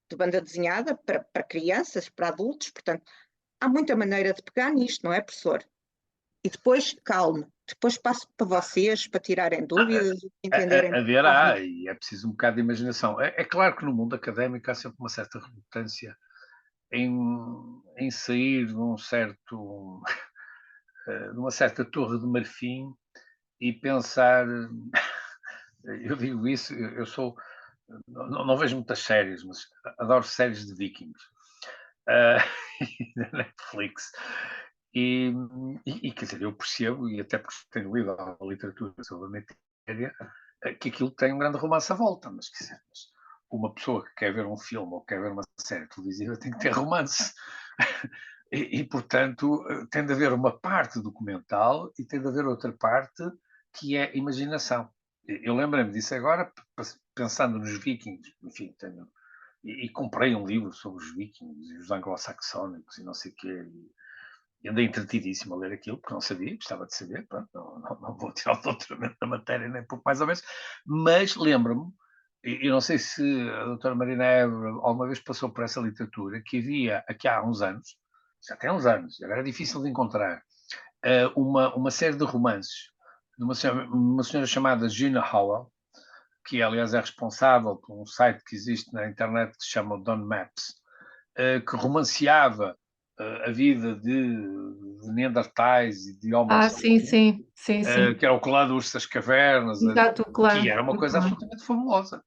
de banda desenhada para crianças, para adultos, portanto, há muita maneira de pegar nisto, não é, professor? E depois, calma, depois passo para vocês, para tirarem dúvidas, entenderem. A ver, e é preciso um bocado de imaginação. É claro que no mundo académico há sempre uma certa relutância em sair de um certo, de uma certa torre de marfim e pensar. Eu digo isso, eu sou. Não vejo muitas séries, mas adoro séries de vikings. Na Netflix. Quer dizer, eu percebo, e até porque tenho lido a literatura sobre a matéria, que aquilo tem um grande romance à volta, mas quer dizer, uma pessoa que quer ver um filme ou quer ver uma série televisiva tem que ter romance. Portanto, tem de haver uma parte documental e tem de haver outra parte que é imaginação. Eu lembrei-me disso agora, pensando nos vikings, enfim, e comprei um livro sobre os vikings e os anglo-saxónicos e não sei o quê, e andei entretidíssimo a ler aquilo, porque não sabia, gostava de saber, pronto, não vou tirar o doutoramento da matéria, nem pouco mais ou menos, mas lembro-me, e não sei se a doutora Marina Évora alguma vez passou por essa literatura, que havia aqui há uns anos, já tem uns anos, agora é difícil de encontrar, uma série de romances de uma senhora chamada Gina Howell, que aliás é responsável por um site que existe na internet que se chama Don Maps, que romanceava a vida de neandertais e de homo sim. que era o clã dos das cavernas, Exato, claro. que era uma coisa absolutamente fabulosa.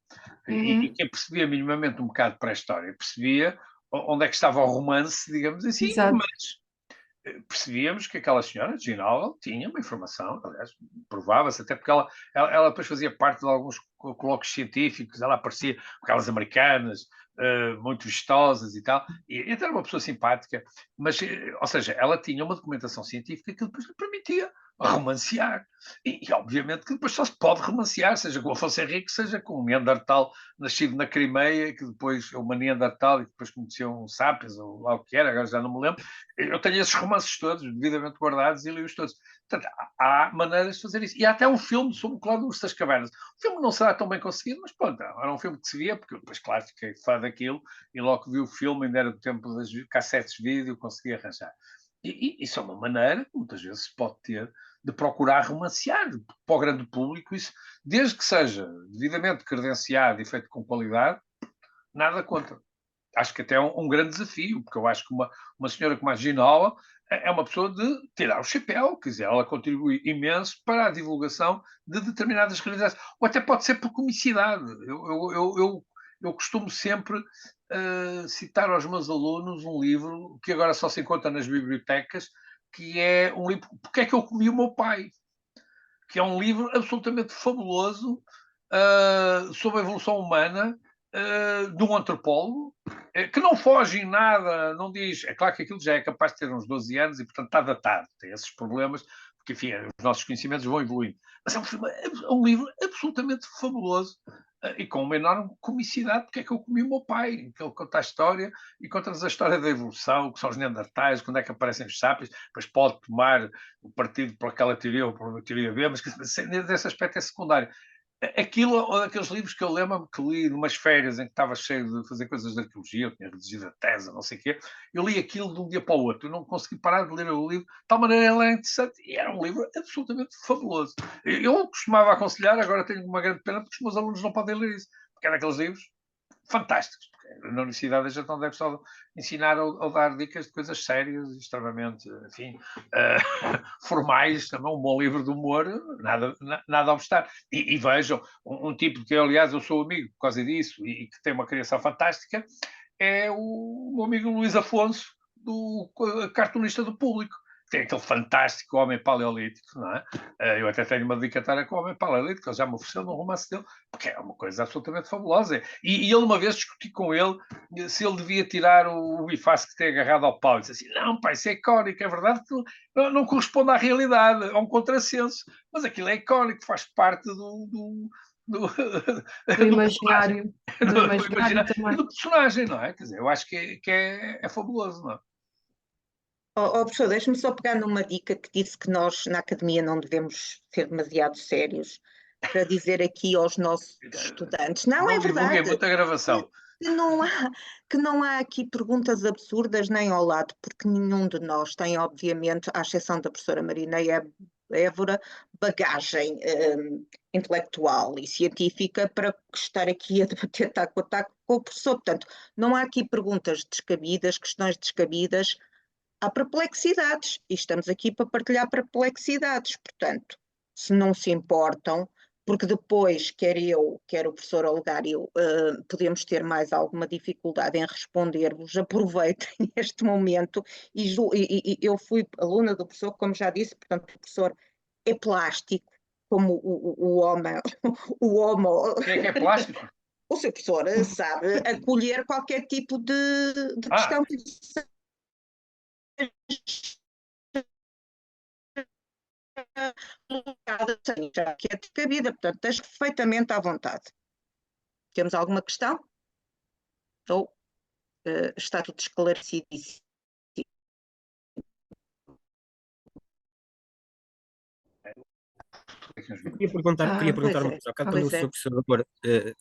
E quem percebia minimamente um bocado para a história, percebia onde é que estava o romance, digamos assim, Exato. mas percebíamos que aquela senhora, Jean Howell, tinha uma informação, aliás, provava-se, até porque ela depois fazia parte de alguns colóquios científicos, ela aparecia com aquelas americanas, muito vistosas e tal, e até era uma pessoa simpática, mas, ou seja, ela tinha uma documentação científica que depois lhe permitia romancear. Obviamente que depois só se pode romancear, seja com o Afonso Henrique, seja com um Neandertal nascido na Crimeia, que depois é uma Neandertal e que depois conheceu um Sapiens, ou lá o que era, agora já não me lembro. Eu tenho esses romances todos, devidamente guardados, e li-os todos. Portanto, há maneiras de fazer isso. E há até um filme sobre o Clã do Urso das Cavernas. O filme não será tão bem conseguido, mas pronto, era um filme que se via, porque eu depois, claro, fiquei fã daquilo, e logo que vi o filme, ainda era do tempo das cassetes de vídeo, consegui arranjar. Isso é uma maneira, que muitas vezes se pode ter, de procurar romancear para o grande público, isso, desde que seja devidamente credenciado e feito com qualidade, nada contra. Acho que até é um grande desafio, porque eu acho que uma senhora como a Ginola é uma pessoa de tirar o chapéu, quer dizer, ela contribui imenso para a divulgação de determinadas realidades, ou até pode ser por comicidade. Eu costumo sempre citar aos meus alunos um livro que agora só se encontra nas bibliotecas, que é um livro, Porque é que eu comi o meu pai? Que é um livro absolutamente fabuloso sobre a evolução humana de um antropólogo que não foge em nada, não diz. É claro que aquilo já é capaz de ter uns 12 anos e, portanto, está datado, tem esses problemas, porque, enfim, os nossos conhecimentos vão evoluindo. Mas é um livro absolutamente fabuloso e com uma enorme comicidade, porque é que eu comi o meu pai, que ele conta a história e conta-nos a história da evolução, que são os neandertais, quando é que aparecem os sapiens, depois pode tomar o partido por aquela teoria ou por uma teoria B, mas desse aspecto é secundário. Aquilo, aqueles livros que eu lembro-me que li numas férias em que estava cheio de fazer coisas de arqueologia, eu tinha redigido a tese, não sei o quê, eu li aquilo de um dia para o outro, eu não consegui parar de ler o livro, de tal maneira ele era interessante e era um livro absolutamente fabuloso. Eu costumava aconselhar, agora tenho uma grande pena porque os meus alunos não podem ler isso, porque é daqueles livros fantásticos. Na universidade a gente não deve só ensinar ou dar dicas de coisas sérias, extremamente, enfim, formais, também um bom livro de humor, nada a obstar. E vejam, um tipo que, aliás, eu sou amigo por causa disso e que tem uma criação fantástica, é o meu amigo Luís Afonso, do cartunista do Público. Tem aquele fantástico Homem Paleolítico, não é? Eu até tenho uma dedicatória com o Homem Paleolítico, ele já me ofereceu no romance dele, porque é uma coisa absolutamente fabulosa. E ele uma vez discuti com ele se ele devia tirar o biface que tem agarrado ao pau. Ele disse assim, não, pai, isso é icónico, é verdade que não corresponde à realidade, é um contrassenso. Mas aquilo é icónico, faz parte do imaginário. Do imaginário e também. do personagem, não é? Quer dizer, eu acho que é fabuloso, não é? Professor, deixe-me só pegar numa dica que disse que nós na academia não devemos ser demasiado sérios para dizer aqui aos nossos estudantes. Não, é divulguei verdade. muita gravação. Que não há aqui perguntas absurdas nem ao lado, porque nenhum de nós tem, obviamente, à exceção da professora Marina Évora, bagagem intelectual e científica para estar aqui a debater taco a taco com o professor. Portanto, não há aqui perguntas descabidas, questões descabidas, há perplexidades e estamos aqui para partilhar perplexidades. Portanto, se não se importam, porque depois, quer eu, quer o professor Olegário, podemos ter mais alguma dificuldade em responder-vos, aproveitem este momento e eu fui aluna do professor, como já disse, portanto o professor é plástico, como o homem, o homo. Quem é que é plástico? O seu professor sabe acolher qualquer tipo de questão que que é descabida, portanto, esteja perfeitamente à vontade. Temos alguma questão? Ou está tudo esclarecido? Eu queria perguntar uma coisa. Quando o seu professor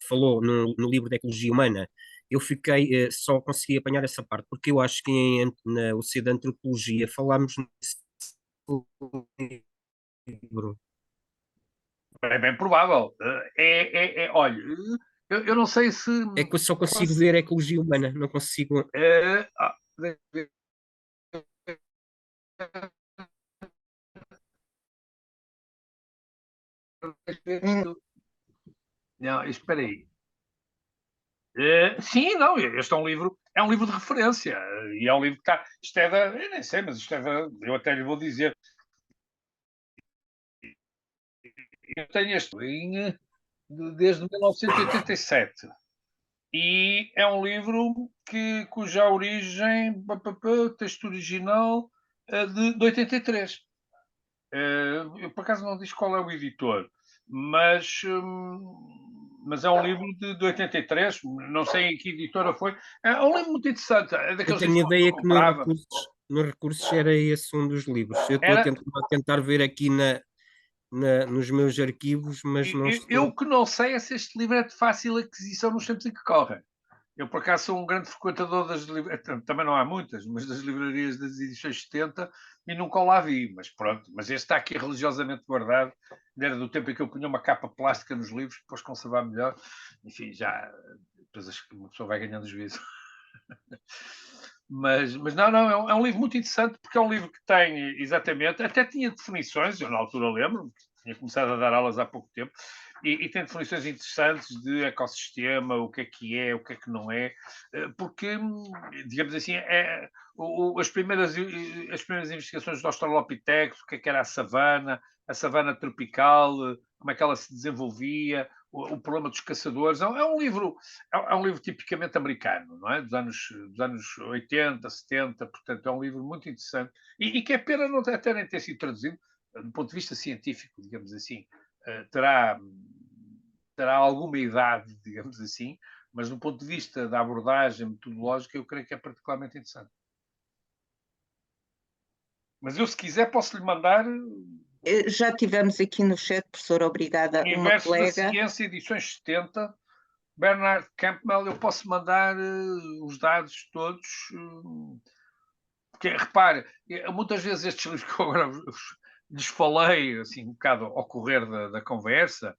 falou no livro de Ecologia Humana, eu fiquei, só consegui apanhar essa parte, porque eu acho que na UC de Antropologia falámos nesse livro. É bem provável. Olha, eu não sei se. É que eu só consigo ver Ecologia Humana, não consigo. Não, espera aí. Sim, não, este é um livro de referência. E é um livro que está. Isto é da. Eu nem sei, mas isto é da. Eu até lhe vou dizer. Eu tenho este desde 1987. E é um livro cuja origem, texto original, de 83. Eu, por acaso, não diz qual é o editor, mas é um livro de 83, não sei em que editora foi. É um livro muito interessante. É Eu tenho a ideia que nos recursos era esse um dos livros. Eu estou a tentar ver aqui nos meus arquivos, mas não estou. Eu que não sei é se este livro é de fácil aquisição nos tempos em que correm. Eu, por acaso, sou um grande frequentador das livrarias, também não há muitas, mas das livrarias das edições 70 e nunca o lá vi, mas pronto. Mas este está aqui religiosamente guardado, era do tempo em que eu punha uma capa plástica nos livros, depois conservar melhor. Enfim, já, depois acho que uma pessoa vai ganhando juízo. Mas não, é um livro muito interessante, porque é um livro que tem, exatamente, até tinha definições, eu na altura lembro, tinha começado a dar aulas há pouco tempo, e tem definições interessantes de ecossistema, o que é, o que não é, porque, digamos assim, as primeiras investigações do Australopithecus, o que era a savana tropical, como é que ela se desenvolvia, o problema dos caçadores, é um livro tipicamente americano, não é? Dos anos 80, 70, portanto é um livro muito interessante e que é pena não até nem ter sido traduzido do ponto de vista científico, digamos assim. Terá alguma idade, digamos assim, mas do ponto de vista da abordagem metodológica eu creio que é particularmente interessante. Mas eu, se quiser, posso lhe mandar. Já tivemos aqui no chat, professora, obrigada, uma colega. Da Ciência, edições 70, Bernard Campbell, eu posso mandar os dados todos. Porque, repare, muitas vezes estes livros que eu agora lhes falei, assim, um bocado ao correr da conversa,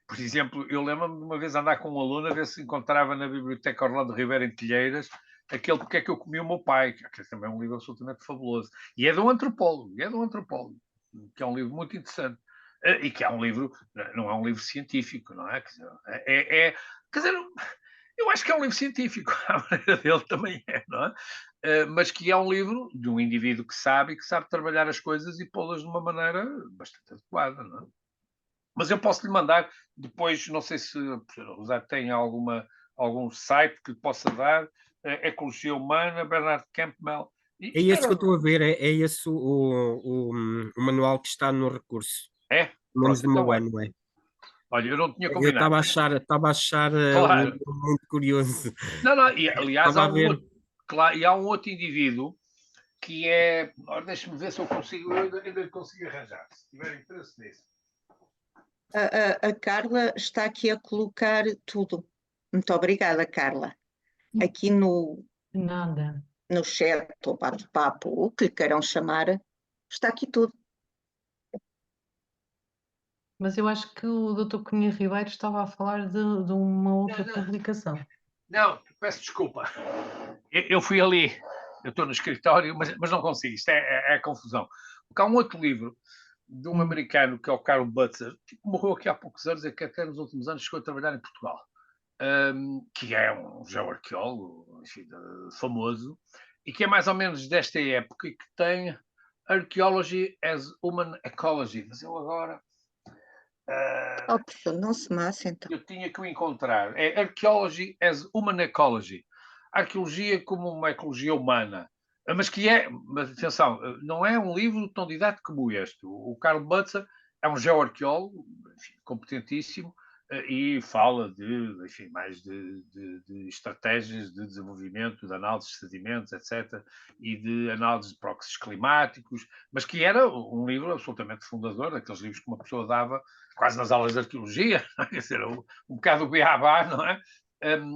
por exemplo, eu lembro-me de uma vez andar com um aluno a ver se encontrava na Biblioteca Orlando Ribeiro em Telheiras aquele Porque é que eu comi o meu pai, que também é um livro absolutamente fabuloso. E é de um antropólogo, que é um livro muito interessante. E que é um livro, não é um livro científico, não é? Quer dizer, eu acho que é um livro científico, a maneira dele também é, não é? Mas que é um livro de um indivíduo que sabe trabalhar as coisas e pô-las de uma maneira bastante adequada, não é? Mas eu posso lhe mandar depois, não sei se já tem algum site que lhe possa dar, Ecologia Humana, Bernard Campbell. É esse que eu estou a ver, é esse o manual que está no recurso. É? Menos do meu ano, é. Olha, eu não tinha combinado. Eu estava a achar claro. Muito curioso. Não, e aliás, há um outro indivíduo que é... Deixa-me ver se eu consigo, eu ainda consigo arranjar, se tiver interesse nisso. A Carla está aqui a colocar tudo. Muito obrigada, Carla. Aqui Nada. no chat, ou bate-papo, o que lhe queiram chamar, está aqui tudo. Mas eu acho que o Dr. Cunha Ribeiro estava a falar de uma outra publicação. Não, peço desculpa. Eu fui ali, eu estou no escritório, mas não consigo, isto é confusão. Porque há um outro livro de um americano que é o Carl Butzer, que morreu aqui há poucos anos, e que até nos últimos anos chegou a trabalhar em Portugal, que é um geoarqueólogo, enfim, famoso, e que é mais ou menos desta época e que tem Archaeology as Human Ecology. Mas eu agora... professor, não se massa, então. eu tinha que o encontrar. É Archaeology as Human Ecology. Arqueologia como uma ecologia humana. Mas que é, mas atenção, não é um livro tão didático como este. O Carl Butzer é um geoarqueólogo, enfim, competentíssimo, e fala enfim, mais de estratégias de desenvolvimento, de análise de sedimentos, etc., e de análise de proxies climáticos, mas que era um livro absolutamente fundador, daqueles livros que uma pessoa dava quase nas aulas de arqueologia, quer dizer, um bocado o beabá, não é?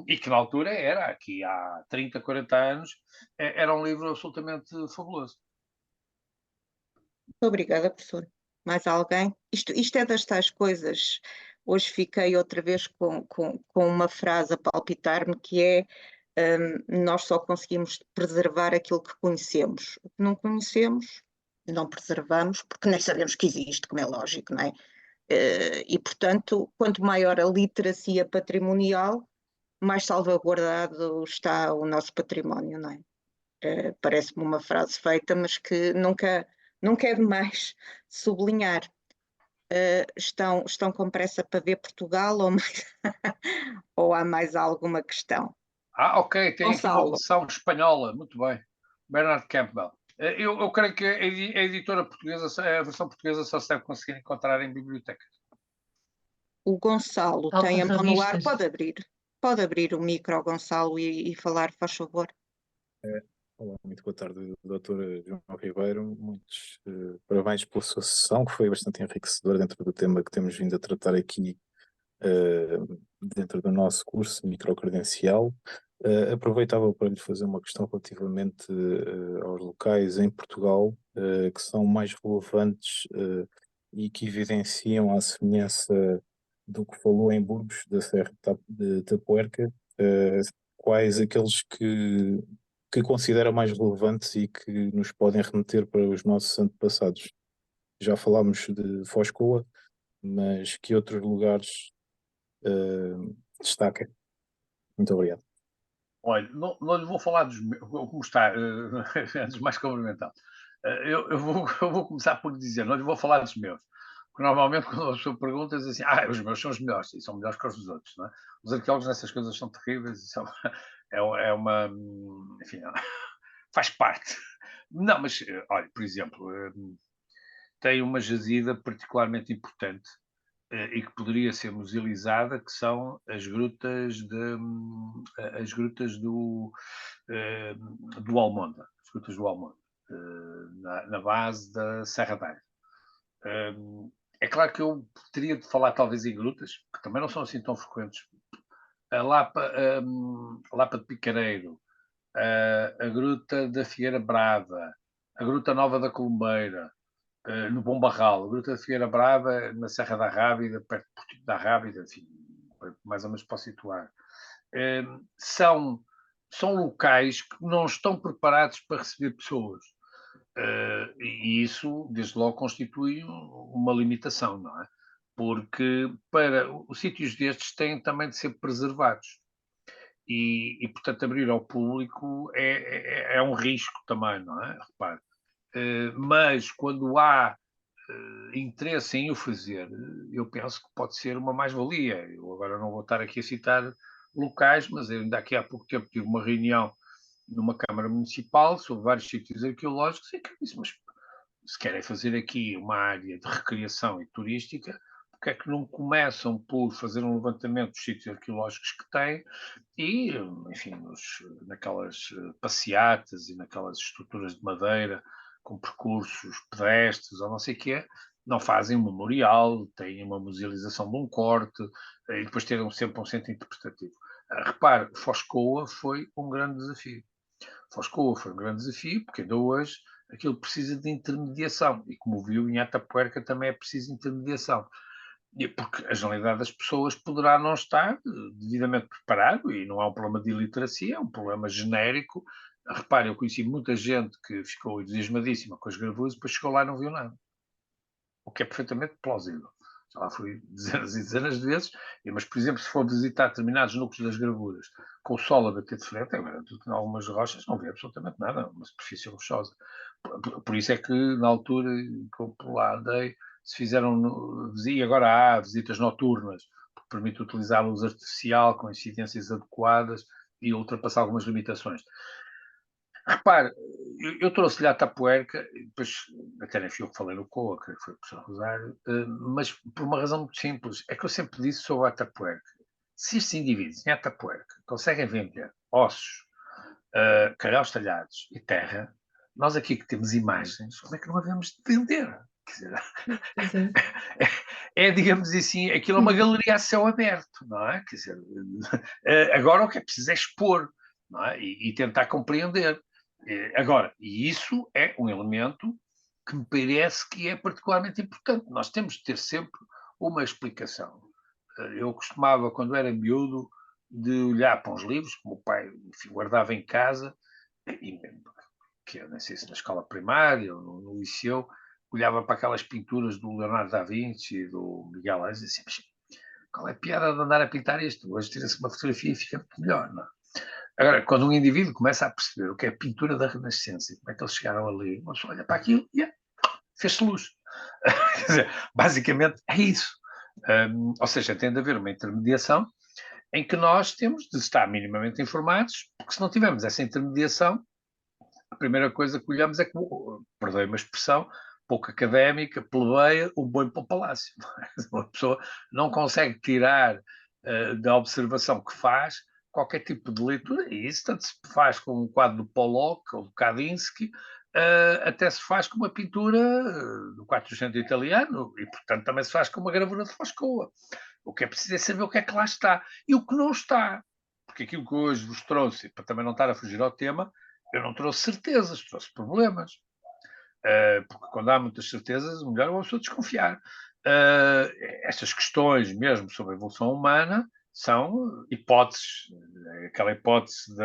E que na altura era, aqui há 30, 40 anos, era um livro absolutamente fabuloso. Muito obrigada, professor. Mais alguém? Isto é das tais coisas. Hoje fiquei outra vez com uma frase a palpitar-me, que é nós só conseguimos preservar aquilo que conhecemos. O que não conhecemos, não preservamos, porque nem sabemos que existe, como é lógico, não é? E, portanto, quanto maior a literacia patrimonial, mais salvaguardado está o nosso património, não é? Parece-me uma frase feita, mas que nunca é demais sublinhar. Estão com pressa para ver Portugal ou há mais alguma questão? Ok, tem aqui uma versão espanhola, muito bem. Bernard Campbell. Eu creio que a editora portuguesa, a versão portuguesa só se deve conseguir encontrar em bibliotecas. O Gonçalo tem a mão no ar, pode abrir o micro, Gonçalo, e falar, faz favor. Olá, muito boa tarde, doutora João Ribeiro. Muitos parabéns pela sua sessão, que foi bastante enriquecedora dentro do tema que temos vindo a tratar aqui dentro do nosso curso microcredencial. Aproveitava para lhe fazer uma questão relativamente aos locais em Portugal que são mais relevantes e que evidenciam a semelhança do que falou em Burgos, da Serra de Tapuerca, quais aqueles que considera mais relevantes e que nos podem remeter para os nossos antepassados. Já falámos de Foz Coa, mas que outros lugares destaca? Muito obrigado. Olha, não lhe vou falar dos meus, como está, antes mais cumprimentado. Eu vou começar por dizer, não lhe vou falar dos meus. Porque normalmente quando a pessoa pergunta, diz assim, os meus são os melhores, e são melhores que os dos outros, não é? Os arqueólogos nessas coisas são terríveis, isso é uma, enfim, faz parte. Não, mas, olha, por exemplo, tem uma jazida particularmente importante e que poderia ser musealizada, que são as grutas do Almonda, as grutas do Almonda, na base da Serra d'Aire. É claro que eu teria de falar talvez em grutas, que também não são assim tão frequentes. A Lapa de Picareiro, a Gruta da Figueira Brava, a Gruta Nova da Colombeira, no Bom Barral, a Gruta da Figueira Brava, na Serra da Rábida, perto de Porto da Rábida, enfim, mais ou menos para situar. São locais que não estão preparados para receber pessoas. E isso, desde logo, constitui uma limitação, não é? Porque para os sítios destes têm também de ser preservados. E portanto, abrir ao público é um risco também, não é? Repare. Mas quando há interesse em o fazer, eu penso que pode ser uma mais-valia. Eu agora não vou estar aqui a citar locais, mas ainda aqui há pouco tempo tive uma reunião numa Câmara Municipal sobre vários sítios arqueológicos e que disse, mas se querem fazer aqui uma área de recreação e turística, porque é que não começam por fazer um levantamento dos sítios arqueológicos que têm e, enfim, naquelas passeatas e naquelas estruturas de madeira com percursos pedestres ou não sei o quê, não fazem um memorial, têm uma musealização de um corte e depois terem sempre um centro interpretativo. Repare, Foscoa foi um grande desafio. Foscoa foi um grande desafio, porque ainda hoje aquilo precisa de intermediação. E como viu, em Atapuerca também é preciso intermediação. Porque a generalidade das pessoas poderá não estar devidamente preparado, e não é um problema de iliteracia, é um problema genérico. Repare, eu conheci muita gente que ficou entusiasmadíssima com as gravuras e depois chegou lá e não viu nada. O que é perfeitamente plausível. Já lá fui dezenas e dezenas de vezes, mas, por exemplo, se for visitar determinados núcleos das gravuras com o sol a bater de frente, agora, em algumas rochas não vê absolutamente nada, uma superfície rochosa. Por isso é que, na altura que eu por lá andei, se fizeram, e agora há visitas noturnas, porque permite utilizar a luz artificial com incidências adequadas e ultrapassar algumas limitações. Repare, eu trouxe-lhe a Atapuerca, depois até nem fui eu que falei no COA, que foi o professor Rosário, mas por uma razão muito simples, é que eu sempre disse sobre a Atapuerca. Se estes indivíduos em Atapuerca conseguem vender ossos, calhaus talhados e terra, nós aqui que temos imagens, como é que não havemos de vender? Quer dizer, digamos assim, aquilo é uma galeria a céu aberto, não é? Quer dizer, agora o que é preciso é expor, não é? E tentar compreender. Agora, e isso é um elemento que me parece que é particularmente importante. Nós temos de ter sempre uma explicação. Eu costumava, quando era miúdo, de olhar para uns livros que o meu pai, enfim, guardava em casa, e, que eu nem sei se na escola primária ou no liceu, olhava para aquelas pinturas do Leonardo da Vinci e do Miguel Ângelo e dizia, mas qual é a piada de andar a pintar isto? Hoje tira-se uma fotografia e fica muito melhor, não é? Agora, quando um indivíduo começa a perceber o que é a pintura da Renascença e como é que eles chegaram ali, uma pessoa olha para aquilo e fez-se luz. Quer dizer, basicamente é isso. Ou seja, tem de haver uma intermediação em que nós temos de estar minimamente informados, porque se não tivermos essa intermediação, a primeira coisa que olhamos é que, perdoe uma expressão, pouco académica, plebeia, o boi para o palácio. Uma pessoa não consegue tirar da observação que faz qualquer tipo de leitura, e isso tanto se faz com um quadro do Pollock ou do Kandinsky, até se faz com uma pintura do Quattrocento italiano, e portanto também se faz com uma gravura de Foscoa. O que é preciso é saber o que é que lá está e o que não está. Porque aquilo que hoje vos trouxe, para também não estar a fugir ao tema, eu não trouxe certezas, trouxe problemas. Porque quando há muitas certezas, melhor é uma pessoa desconfiar. Estas questões, mesmo sobre a evolução humana, são hipóteses. Aquela hipótese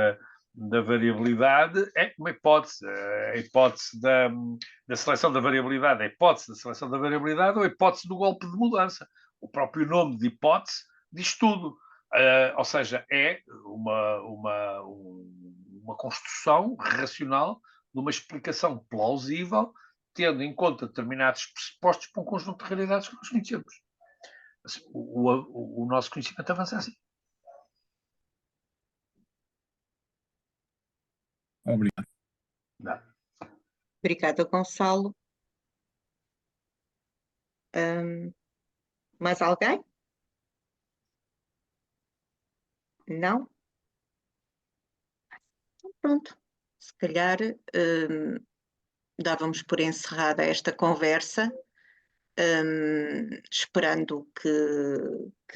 da variabilidade é uma hipótese. A hipótese da seleção da variabilidade, a hipótese da seleção da variabilidade ou a hipótese do golpe de mudança. O próprio nome de hipótese diz tudo. Ou seja, é uma construção racional de uma explicação plausível, tendo em conta determinados pressupostos para um conjunto de realidades que nós conhecemos. O nosso conhecimento avança assim. Obrigado. Obrigada, Gonçalo. Mais alguém? Não? Então, pronto. Se calhar dávamos por encerrada esta conversa, esperando que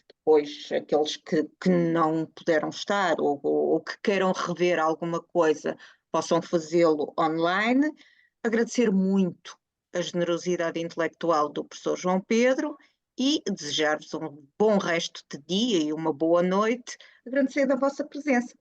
depois aqueles que não puderam estar ou que queiram rever alguma coisa possam fazê-lo online. Agradecer muito a generosidade intelectual do professor João Pedro e desejar-vos um bom resto de dia e uma boa noite, agradecendo a vossa presença.